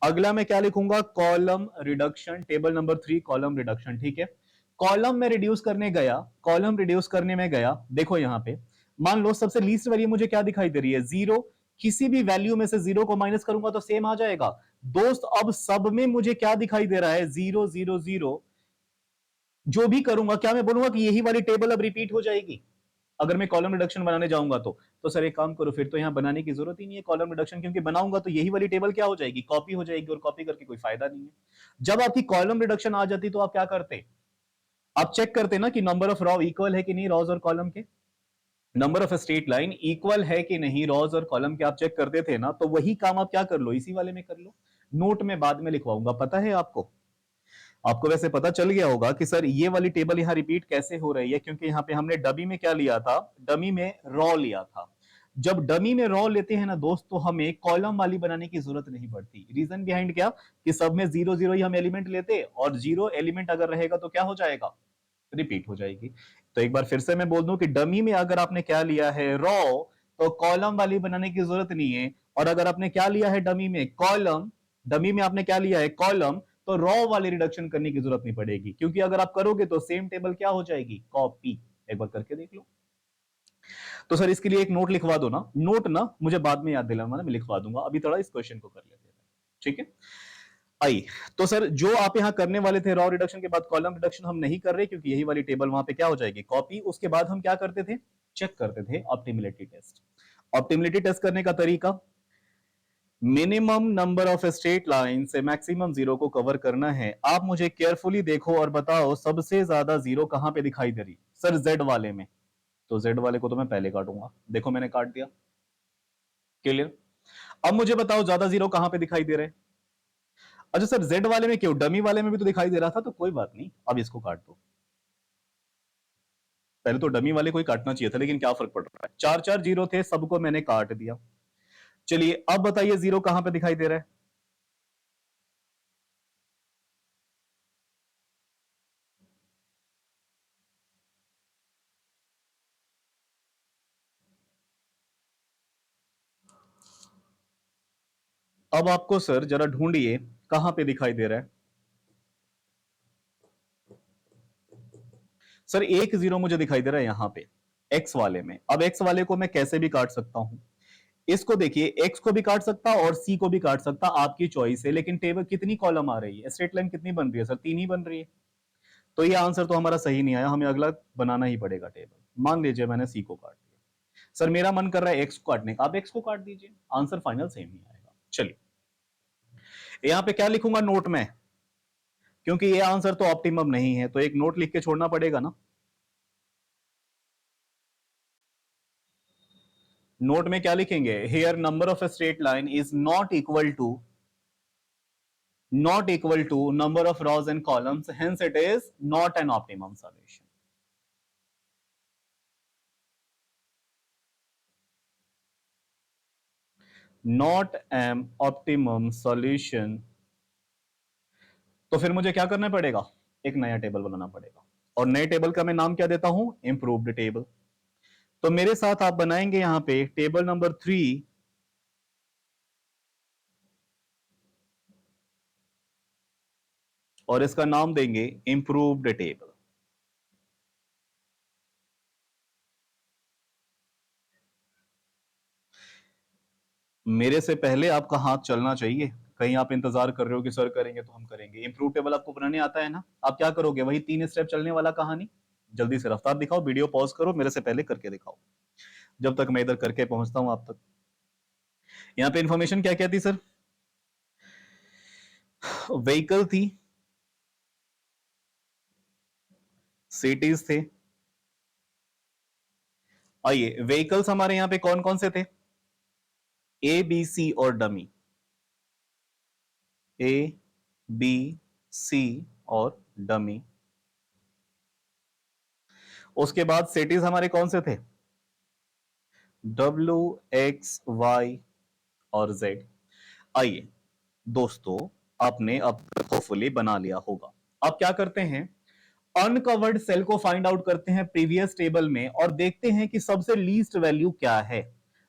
अगला मैं क्या लिखूंगा, column reduction, table number 3 column reduction, ठीक है। कॉलम में रिड्यूस करने गया, कॉलम रिड्यूस करने में गया, देखो यहां पे मान लो सबसे लीस्ट वैल्यू मुझे क्या दिखाई दे रही है, 0। किसी भी वैल्यू में से 0 को माइनस करूंगा तो सेम आ जाएगा। दोस्त अब सब में मुझे क्या दिखाई दे रहा है, 0 0 0। जो भी करूंगा, क्या मैं बोलूंगा कि यही वाली टेबल अब रिपीट हो जाएगी अगर मैं कॉलम रिडक्शन बनाने जाऊंगा तो सर एक काम करो, फिर तो यहां बनाने की जरूरत ही नहीं है कॉलम रिडक्शन, क्योंकि बनाऊंगा तो यही वाली टेबल क्या हो जाएगी, कॉपी हो जाएगी, और कॉपी करके कोई फायदा नहीं है। जब आपकी कॉलम रिडक्शन आ जाती तो आप क्या करते, आप चेक करते ना कि नंबर ऑफ रॉ इक्वल है कि नहीं, रॉज और कॉलम के, number of straight line equal है कि नहीं रॉज और कॉलम के, आप चेक करते थे ना, तो वही काम आप क्या कर लो, इसी वाले में कर लो। नोट में बाद में लिखवाऊंगा, पता है आपको, आपको वैसे पता चल गया होगा कि सर ये वाली टेबल यहां रिपीट कैसे हो रही है, क्योंकि यहां पे हमने डमी में क्या लिया था, डमी में रॉ लिया था। जब डमी में रॉ लेते हैं ना दोस्त, तो हमें कॉलम वाली बनाने की जरूरत नहीं पड़ती। रीजन बिहाइंड क्या, कि सब में 0 0 ही हम एलिमेंट लेते, और 0 एलिमेंट अगर रहेगा तो क्या हो जाएगा, रिपीट हो जाएगी। तो एक बार फिर से मैं बोल दूं कि डमी में अगर आपने क्या लिया है, रॉ, तो कॉलम वाली बनाने की जरूरत नहीं है। और अगर आपने क्या लिया है डमी में, कॉलम, डमी में आपने क्या लिया है, कॉलम, तो रॉ वाली रिडक्शन करने की जरूरत नहीं पड़ेगी, क्योंकि अगर आप करोगे तो सेम टेबल क्या हो जाएगी, कॉपी। एक बार करके देख लो। तो सर इसके लिए एक नोट लिखवा दो ना, नोट ना मुझे बाद में याद दिलाना, मैं लिखवा दूंगा, अभी थोड़ा इस क्वेश्चन को कर लेते हैं, ठीक है। आई, तो सर जो आप यहां करने वाले थे रॉ रिडक्शन के बाद कॉलम रिडक्शन, हम नहीं कर रहे, क्योंकि यही वाली टेबल वहां पे क्या हो जाएगी, कॉपी। उसके बाद हम क्या करते थे, चेक करते थे ऑप्टिमिलिटी टेस्ट। ऑप्टिमिलिटी टेस्ट करने का तरीका, minimum number of straight line से मैक्सिमम जीरो को कवर करना है। आप मुझे केयरफुली देखो और बताओ सबसे ज्यादा जीरो कहां पे दिखाई दे रही? सर जेड वाले में। तो जेड वाले को तो मैं पहले काटूंगा, देखो मैंने काट दिया। क्लियर? अब मुझे बताओ ज्यादा जीरो कहां पे दिखाई दे रहे? अच्छा सर जेड वाले में क्यों, डमी वाले में भी तो दिखाई दे रहा था, तो कोई बात नहीं, अब इसको काट दो। पहले तो डमी वाले को ही काटना चाहिए था, लेकिन क्या फर्क पड़ रहा है, चार चार जीरो थे, सबको मैंने काट दिया। चलिए अब बताइए जीरो कहां पे दिखाई दे रहा है? अब आपको सर जरा ढूंढिए कहां पे दिखाई दे रहा है। सर एक जीरो मुझे दिखाई दे रहा है यहां पे एक्स वाले में। अब एक्स वाले को मैं कैसे भी काट सकता हूं, इसको देखिए, एक्स को भी काट सकता और सी को भी काट सकता, आपकी चॉइस है। लेकिन टेबल कितनी कॉलम आ रही है, स्ट्रेट लाइन कितनी बन रही है सर? तीन ही बन रही है। तो ये आंसर तो हमारा सही नहीं आया, हमें अगला बनाना ही पड़ेगा टेबल। मान लीजिए मैंने सी को काट दिया, सर मेरा मन कर रहा है एक्स को काटने का, आप एक्स को काट दीजिए, आंसर फाइनल सेम ही आएगा। चलिए यहां पे क्या लिखूंगा नोट में, क्योंकि ये आंसर तो ऑप्टिमम नहीं है, तो एक नोट लिख के छोड़ना पड़ेगा ना। नोट में क्या लिखेंगे, here number of straight line is not equal to number of rows and columns, hence it is not an optimum solution. Not an optimum solution। तो फिर मुझे क्या करना पड़ेगा, एक नया टेबल बनाना पड़ेगा, और नए टेबल का मैं नाम क्या देता हूं, इंप्रूव्ड टेबल। तो मेरे साथ आप बनाएंगे यहां पे टेबल नंबर 3, और इसका नाम देंगे इंप्रूव्ड टेबल। मेरे से पहले आपका हाथ चलना चाहिए, कहीं आप इंतजार कर रहे हो कि सर करेंगे तो हम करेंगे। इंप्रूव टेबल आपको बनाने आता है ना, आप क्या करोगे, वही 3 स्टेप चलने वाला कहानी। जल्दी से रफ्तार दिखाओ, वीडियो पॉज करो, मेरे से पहले करके दिखाओ, जब तक मैं इधर करके पहुंचता हूं आप तक। यहां पे इंफॉर्मेशन क्या क्या थी सर? व्हीकल थी, सिटीज थे। आइए व्हीकल्स हमारे यहां पे कौन कौन से थे, ए बी सी और डमी, ए बी सी और डमी। उसके बाद सिटीज हमारे कौन से थे, डब्ल्यू एक्स वाई और जेड। आइए दोस्तों, आपने अब होपफुली बना लिया होगा। अब क्या करते हैं, अनकवर्ड सेल को फाइंड आउट करते हैं प्रीवियस टेबल में, और देखते हैं कि सबसे लीस्ट वैल्यू क्या है।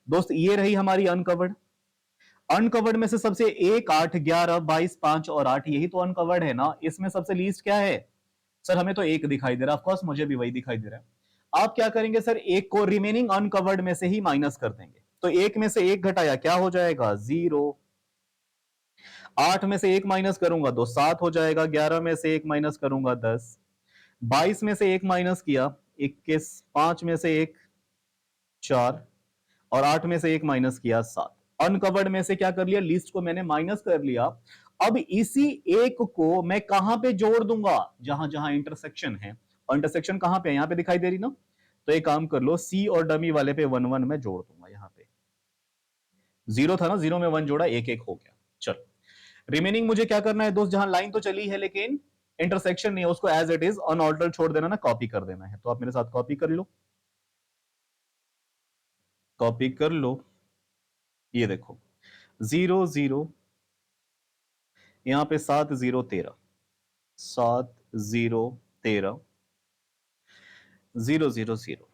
दोस्त ये रही हमारी अनकवर्ड। अनकवर्ड में से सबसे 1, 8, 11, 22, 5 और 8, यही तो अनकवर्ड है ना। इसमें सबसे लीस्ट क्या है सर? हमें तो एक दिखाई दे रहा है, ऑफकोर्स मुझे भी वही दिखाई दे रहा है। आप क्या करेंगे सर, एक को रिमेनिंग अनकवर्ड में से ही माइनस कर देंगे, तो एक में से एक घटाया क्या हो जाएगा, 0। 8 में से एक माइनस करूंगा तो 7 हो जाएगा, 11 में से एक माइनस करूंगा 10, 22 में से एक माइनस किया 21, 5 में से एक 4, और 8 में से एक माइनस किया 7। अनकवर्ड में से क्या कर लिया, लिस्ट को मैंने माइनस कर लिया। अब इसी एक को मैं कहां पे जोड़ दूंगा, जहां जहां इंटरसेक्शन है। इंटरसेक्शन कहां पे है, यहां पे दिखाई दे रही ना, तो एक काम कर लो, सी और डमी वाले पे 1 1 में जोड़ दूंगा। यहां पे 0 था ना, 0 में 1 जोड़ा, 1 1 हो गया। चलो रिमेनिंग मुझे क्या करना है दोस्त, जहां लाइन तो चली है लेकिन इंटरसेक्शन नहीं है, उसको एज इट इज अनऑल्टर्ड छोड़ देना ना, कॉपी कर देना है। तो आप मेरे साथ कॉपी कर लो, कॉपी कर लो। ये देखो 0 0, यहां पे 7 0 13, 7 0 13, 0 0 0,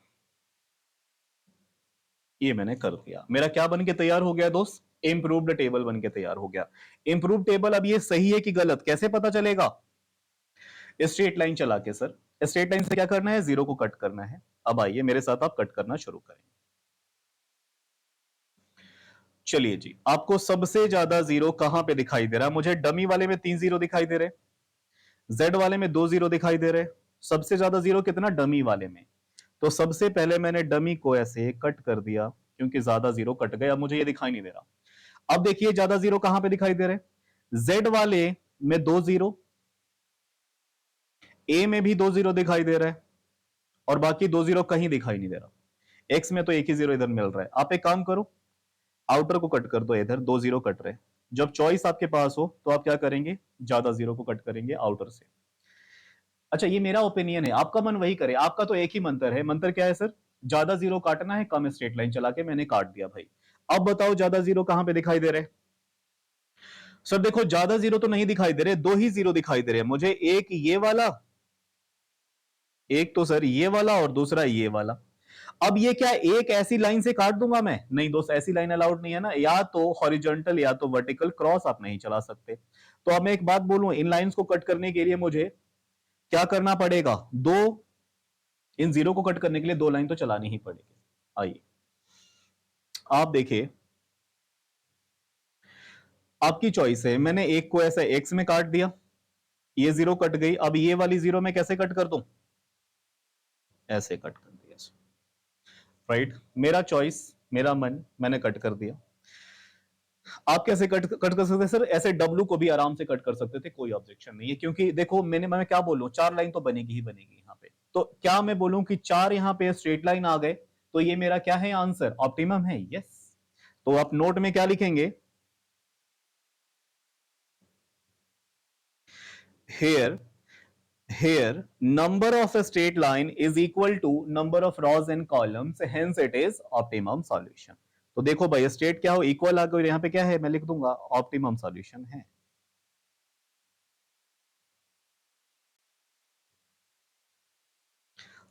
ये मैंने कर दिया। मेरा क्या बन के तैयार हो गया दोस्त, इंप्रूव्ड टेबल बन के तैयार हो गया। इंप्रूव्ड टेबल अब ये सही है कि गलत कैसे पता चलेगा, स्ट्रेट लाइन चला के सर। स्ट्रेट लाइन से क्या करना है, 0 को कट करना है। अब आइए मेरे साथ आप कट करना शुरू करें। चलिए जी, आपको सबसे ज्यादा 0 कहां पे दिखाई दे रहा है, मुझे डमी वाले में 3 0 दिखाई दे रहे, जेड वाले में 2 0 दिखाई दे रहे। सबसे ज्यादा 0 कितना, डमी वाले में। तो सबसे पहले मैंने डमी को ऐसे कट कर दिया, क्योंकि ज्यादा 0 कट गया, मुझे ये दिखाई नहीं दे रहा। अब देखिए ज्यादा जीरो कहां पे दिखाई दे रहे हैं, जेड वाले में 2 जीरो, ए में भी 2 जीरो दिखाई दे रहा है, और बाकी 2 जीरो कहीं दिखाई नहीं दे रहा। एक्स में तो एक ही जीरो इधर मिल रहा है। आप एक काम करो, आउटर को कट कर दो, इधर 2 जीरो कट रहे हैं। जब चॉइस आपके पास हो तो आप क्या करेंगे, ज्यादा जीरो को कट करेंगे आउटर से। अच्छा, ये मेरा ओपिनियन है, आपका मन वही करे। आपका तो एक ही मंत्र है। मंत्र क्या है सर, ज्यादा जीरो काटना है, कम स्ट्रेट लाइन चला के मैंने काट दिया भाई। अब बताओ ज्यादा जीरो कहां पे दिखाई दे रहे हैं। सर देखो, ज्यादा जीरो तो नहीं दिखाई दे रहे, 2 ही जीरो दिखाई दे रहे हैं मुझे, एक ये वाला, एक तो सर ये वाला, और दूसरा ये वाला। अब ये क्या एक ऐसी लाइन से काट दूंगा मैं, नहीं दोस्त, ऐसी लाइन अलाउड नहीं है ना, या तो हॉरिजॉन्टल या तो वर्टिकल, क्रॉस आप नहीं चला सकते। तो अब मैं एक बात बोलूं, इन लाइंस को कट करने के लिए मुझे क्या करना पड़ेगा, दो, इन जीरो को कट करने के लिए 2 लाइन तो चलानी ही पड़ेगी। आइए आप देखिए, आपकी चॉइस है। मैंने एक को ऐसे एक्स में काट दिया, ये जीरो कट गई। अब ये वाली जीरो में कैसे कट कर दूं, ऐसे कट कर दिया, राइट। मेरा चॉइस, मेरा मन, मैंने कट कर दिया। आप कैसे कट कर सकते सर, ऐसे डब्लू को भी आराम से कट कर सकते थे, कोई ऑब्जेक्शन नहीं है। क्योंकि देखो मैं क्या बोलूं, 4 लाइन तो बनेगी ही बनेगी यहां पे। तो क्या मैं बोलूं कि 4 यहां पे स्ट्रेट लाइन आ गए, तो ये मेरा क्या है आंसर, ऑप्टिमम है। यस। तो आप नोट में क्या लिखेंगे, here here number of a straight line is equal to number of rows and columns, hence it is optimum solution। तो देखो भाई, स्ट्रेट क्या हो, इक्वल आ गया, यहां पे क्या है, मैं लिख दूंगा ऑप्टिमम सॉल्यूशन है।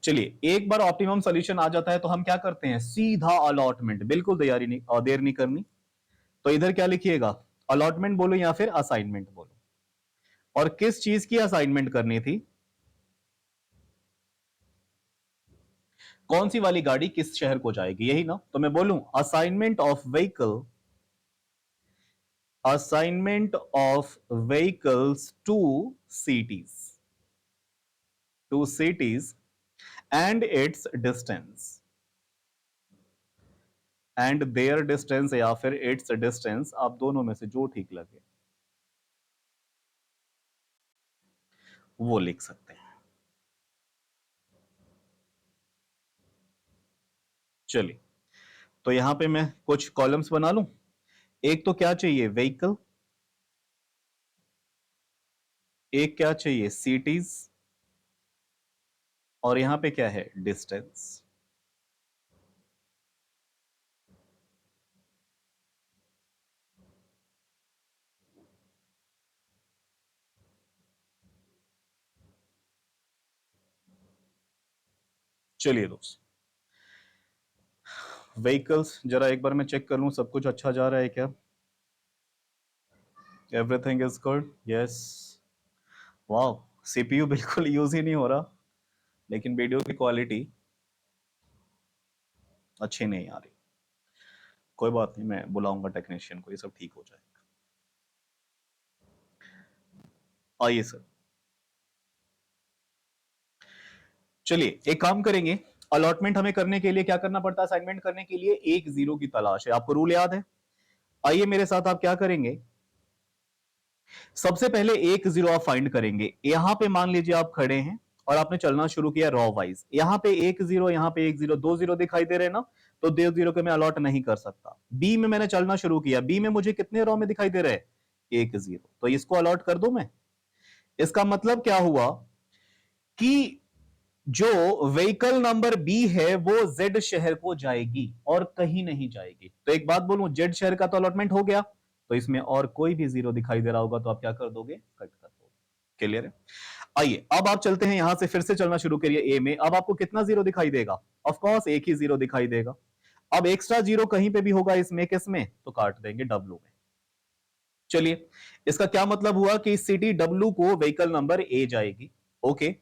चलिए, एक बार ऑप्टिमम सॉल्यूशन आ जाता है तो हम क्या करते हैं, सीधा अलॉटमेंट, बिल्कुल तैयारी नहीं और देर नहीं करनी। तो इधर क्या लिखिएगा, अलॉटमेंट बोलो या फिर असाइनमेंट बोलो। और किस चीज की असाइनमेंट करनी थी, कौन सी वाली गाड़ी किस शहर को जाएगी, यही ना। तो मैं बोलूं assignment of vehicle, assignment of vehicles to cities and its distance, and their distance या फिर its distance, आप दोनों में से जो ठीक लगे वो लिख सकते हैं। चलिए, तो यहां पे मैं कुछ कॉलम्स बना लूं। एक तो क्या चाहिए, व्हीकल, एक क्या चाहिए, सिटीज, और यहां पे क्या है, डिस्टेंस। चलिए दोस्त, व्हीकल्स जरा एक बार मैं चेक कर लूं, सब कुछ अच्छा जा रहा है क्या, एवरीथिंग इज गुड, यस। वाह, सीपीयू बिल्कुल यूज ही नहीं हो रहा, लेकिन वीडियो की क्वालिटी अच्छी नहीं आ रही। कोई बात नहीं, मैं बुलाऊंगा टेक्नीशियन को, ये सब ठीक हो जाएगा। आइए सर, चलिए एक काम करेंगे। अलॉटमेंट हमें करने के लिए क्या करना पड़ता है, असाइनमेंट करने के लिए एक जीरो की तलाश है, आपको रूल याद है। आइए मेरे साथ, आप क्या करेंगे, सबसे पहले एक जीरो आप फाइंड करेंगे। यहां पे मान लीजिए आप खड़े हैं और आपने चलना शुरू किया रॉ वाइज, यहां पे एक जीरो, यहां पे एक जीरो, 2 जीरो दिखाई दे रहे हैं ना, तो 2 जीरो के मैं अलॉट नहीं कर सकता। बी में मैंने चलना शुरू किया, बी में मुझे कितने रॉ में दिखाई दे रहे हैं, एक जीरो, तो इसको अलॉट कर दो मैं। इसका मतलब क्या हुआ कि जो व्हीकल नंबर बी है वो जेड शहर को जाएगी और कहीं नहीं जाएगी। तो एक बात बोलूं, जेड शहर का तो अलॉटमेंट हो गया, तो इसमें और कोई भी जीरो दिखाई दे रहा होगा तो आप क्या कर दोगे, कट कर दोगे। क्लियर है। आइए अब आप चलते हैं, यहां से फिर से चलना शुरू करिए ए में। अब आपको कितना जीरो दिखाई देगा, ऑफ कोर्स एक ही जीरो दिखाई देगा। अब एक्स्ट्रा जीरो कहीं पे भी होगा इसमें, किसमें, तो काट देंगे डब्लू में। चलिए, इसका क्या मतलब हुआ कि सिटी डब्लू को व्हीकल नंबर ए जाएगी। ओके,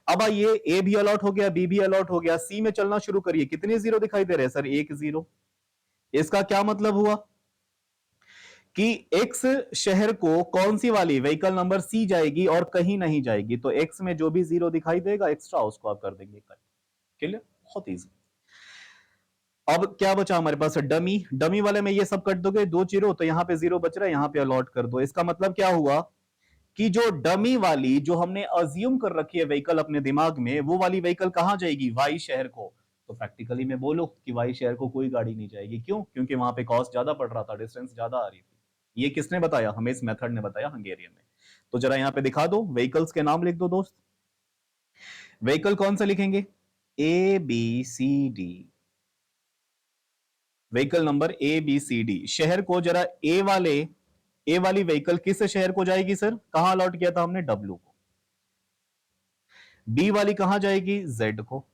अब आइए, ए भी अलॉट हो गया, बी भी अलॉट हो गया, सी में चलना शुरू करिए। कितने जीरो दिखाई दे रहे हैं सर, एक जीरो। इसका क्या मतलब हुआ कि एक्स शहर को कौन सी वाली व्हीकल नंबर सी जाएगी और कहीं नहीं जाएगी। तो एक्स में जो भी जीरो दिखाई देगा एक्स्ट्रा, उसको आप कर देंगे कट। क्लियर, बहुत इजी। अब क्या बचा हमारे पास, डमी। डमी वाले में ये सब कट दोगे, 2 जीरो, तो यहां पे 0 बच रहा है, यहां पे अलॉट कर दो। इसका मतलब क्या हुआ कि जो डमी वाली, जो हमने अज्यूम कर रखी है व्हीकल अपने दिमाग में, वो वाली व्हीकल कहां जाएगी, वाई शहर को। तो प्रैक्टिकली में बोलो कि वाई शहर को कोई गाड़ी नहीं जाएगी। क्यों? क्योंकि वहां पे कॉस्ट ज्यादा पड़ रहा था, डिस्टेंस ज्यादा आ रही थी। ये किसने बताया हमें? इस मेथड ने बताया, हंगेरियन ने। तो जरा यहां पे दिखा दो, व्हीकल्स के नाम लिख दो दोस्त। व्हीकल कौन सा लिखेंगे? A B C D. Vehicle number A B C D. शहर को जरा ए वाली व्हीकल किस शहर को जाएगी सर? कहां अलॉट किया था हमने? डब्ल्यू को। बी वाली कहां जाएगी? जेड को।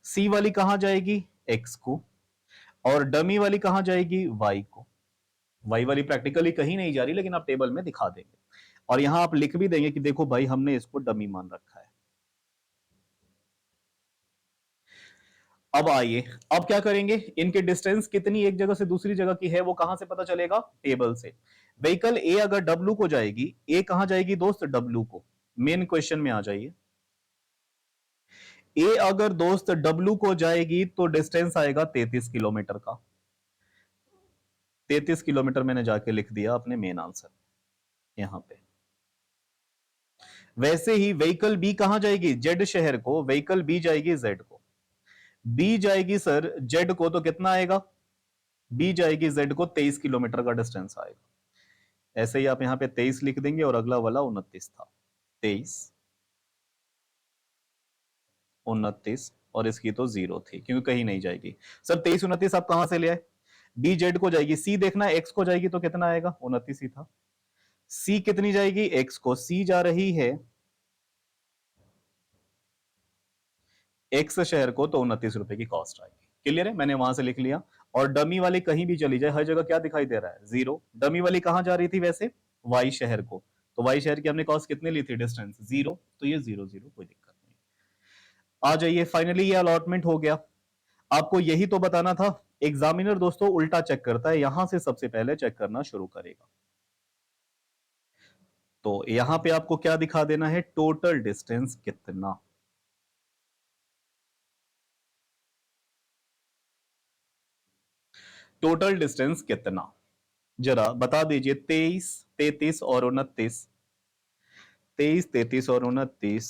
सी वाली कहां जाएगी? एक्स को। और डमी वाली कहां जाएगी? वाई को। वाई वाली प्रैक्टिकली कहीं नहीं जा रही, लेकिन आप टेबल में दिखा देंगे। और यहां आप लिख भी देंगे कि देखो भाई, हमने इसको डमी मान रखा है। अब आइए, अब क्या करेंगे, इनके डिस्टेंस कितनी एक जगह से दूसरी जगह की है वो कहां से पता चलेगा? टेबल से। व्हीकल ए अगर डब्ल्यू को जाएगी, ए कहां जाएगी दोस्त? डब्ल्यू को। मेन क्वेश्चन में आ जाइए। ए अगर दोस्त डब्ल्यू को जाएगी तो डिस्टेंस आएगा 33 किलोमीटर का। 33 किलोमीटर मैंने जाके लिख दिया अपने मेन आंसर यहां पे। वैसे ही व्हीकल बी कहां जाएगी? जेड शहर को। व्हीकल बी जाएगी जेड को। बी जाएगी सर जेड को, तो कितना आएगा? बी जाएगी जेड को, 23 किलोमीटर का डिस्टेंस आएगा। ऐसे ही आप यहां पे 23 लिख देंगे, और अगला वाला 29 था। 23, 29, और इसकी तो 0 थी क्योंकि कहीं नहीं जाएगी। सर 23 29 आप कहां से ले आए? बी जेड को जाएगी, सी देखना एक्स को जाएगी, तो कितना आएगा? 29 ही था। सी कितनी जाएगी? एक्स को। सी जा रही है एक्स शहर को, तो 29 रुपए की कॉस्ट आएगी। क्लियर है? मैंने वहां से लिख लिया। और डमी वाली कहीं भी चली जाए, हर जगह क्या दिखाई दे रहा है? 0। डमी वाली कहां जा रही थी वैसे? वाई शहर को। तो वाई शहर की हमने कॉस्ट कितनी ली थी? डिस्टेंस 0। तो ये 0 0, कोई दिक्कत नहीं। आ जाइए, फाइनली ये अलॉटमेंट हो गया। आपको यही तो बताना था। एग्जामिनर दोस्तों उल्टा चेक करता है, यहां से सबसे पहले चेक करना शुरू करेगा। तो यहां पे आपको क्या दिखा देना है? टोटल डिस्टेंस कितना। टोटल डिस्टेंस कितना जरा बता दीजिए। 23, 33 और 29। 23, 33 और 29,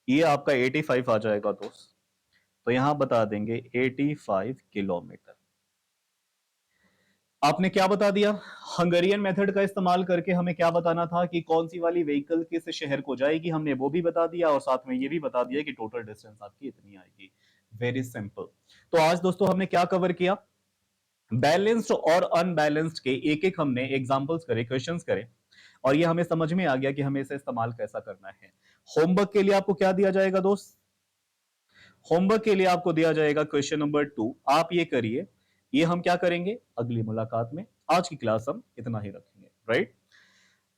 ये आपका 85 आ जाएगा दोस्त। तो यहां बता देंगे 85 किलोमीटर। आपने क्या बता दिया? हंगेरियन मेथड का इस्तेमाल करके हमें क्या बताना था कि कौन सी वाली व्हीकल किस शहर को जाएगी, हमने वो भी बता दिया, और साथ में ये भी बता दिया कि टोटल डिस्टेंस आपकी इतनी आएगी। Very simple. तो आज दोस्तों हमने क्या कवर किया? बैलेंस्ड और अनबैलेंस्ड के एक एक हमने एग्जांपल्स करे, क्वेश्चंस करे, और ये हमें समझ में आ गया कि हमें इसे इस्तेमाल कैसा करना है। होमवर्क के लिए आपको क्या दिया जाएगा दोस्त? होमवर्क के लिए आपको दिया जाएगा क्वेश्चन नंबर 2। आप ये करिए। ये हम क्या करेंगे अगली मुलाकात में। आज की क्लास हम इतना ही रखेंगे, राइट?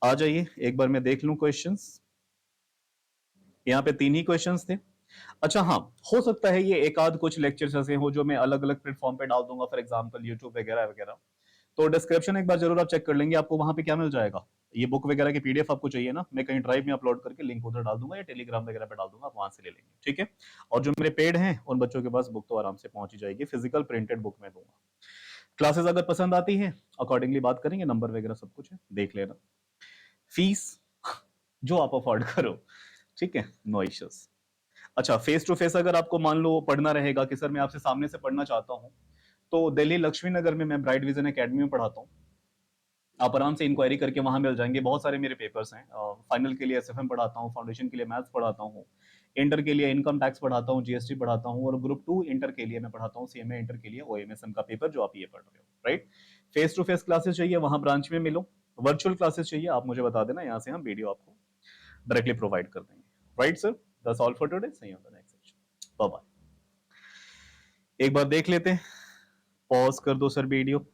आ जाइए, एक बार मैं देख लूं क्वेश्चंस। यहाँ पे 3 ही क्वेश्चंस थे। अच्छा हाँ, हो सकता है ये एक आध कुछ लेक्चर्स ऐसे हो जो मैं अलग अलग प्लेटफॉर्म पे डाल दूंगा, फॉर एग्जांपल यूट्यूब वगैरह वगैरह। तो डिस्क्रिप्शन एक बार जरूर आप चेक कर लेंगे, आपको वहां पे क्या मिल जाएगा, ये बुक वगैरह की पीडीएफ आपको चाहिए ना, मैं कहीं ड्राइव में अपलोड करके लिंक उधर डाल दूंगा, या टेलीग्राम वगैरह पे डाल दूंगा, आप वहां से ले लेंगे, ठीक है? और जो मेरे पेड हैं उन बच्चों के पास बुक तो आराम से पहुंच ही जाएगी, फिजिकल प्रिंटेड बुक में दूंगा। क्लासेस अगर पसंद आती है अकॉर्डिंगली बात करेंगे, नंबर वगैरह सब कुछ है, देख लेना। फीस जो आप अफोर्ड करो, ठीक है, नो इश्यूज। अच्छा, फेस टू फेस अगर आपको मान लो पढ़ना रहेगा कि सर मैं आपसे सामने से पढ़ना चाहता हूँ, तो दिल्ली लक्ष्मी नगर में मैं ब्राइट विजन एकेडमी में पढ़ाता हूँ। आप आराम से इंक्वायरी करके वहां मिल जाएंगे, बहुत सारे मेरे पेपर्स हैं। फाइनल के लिए एसएफएम पढ़ाता हूँ, फाउंडेशन के लिए मैथ्स पढ़ाता हूँ, इंटर के लिए इनकम टैक्स पढ़ाता हूँ, जीएसटी पढ़ाता हूँ, और ग्रुप 2 इंटर के लिए मैं पढ़ाता हूँ, सीएमए इंटर के लिए ओएमएसएम का पेपर जो आप ये पढ़ रहे हो, right? Face to face classes चाहिए वहां ब्रांच में मिलो, वर्चुअल क्लासेस चाहिए आप मुझे बता देना, यहाँ से हम वीडियो आपको डायरेक्टली प्रोवाइड कर देंगे, right sir? That's all for today, see you on the next session, bye bye. एक बार देख लेते हैं, पॉज कर दो सर वीडियो।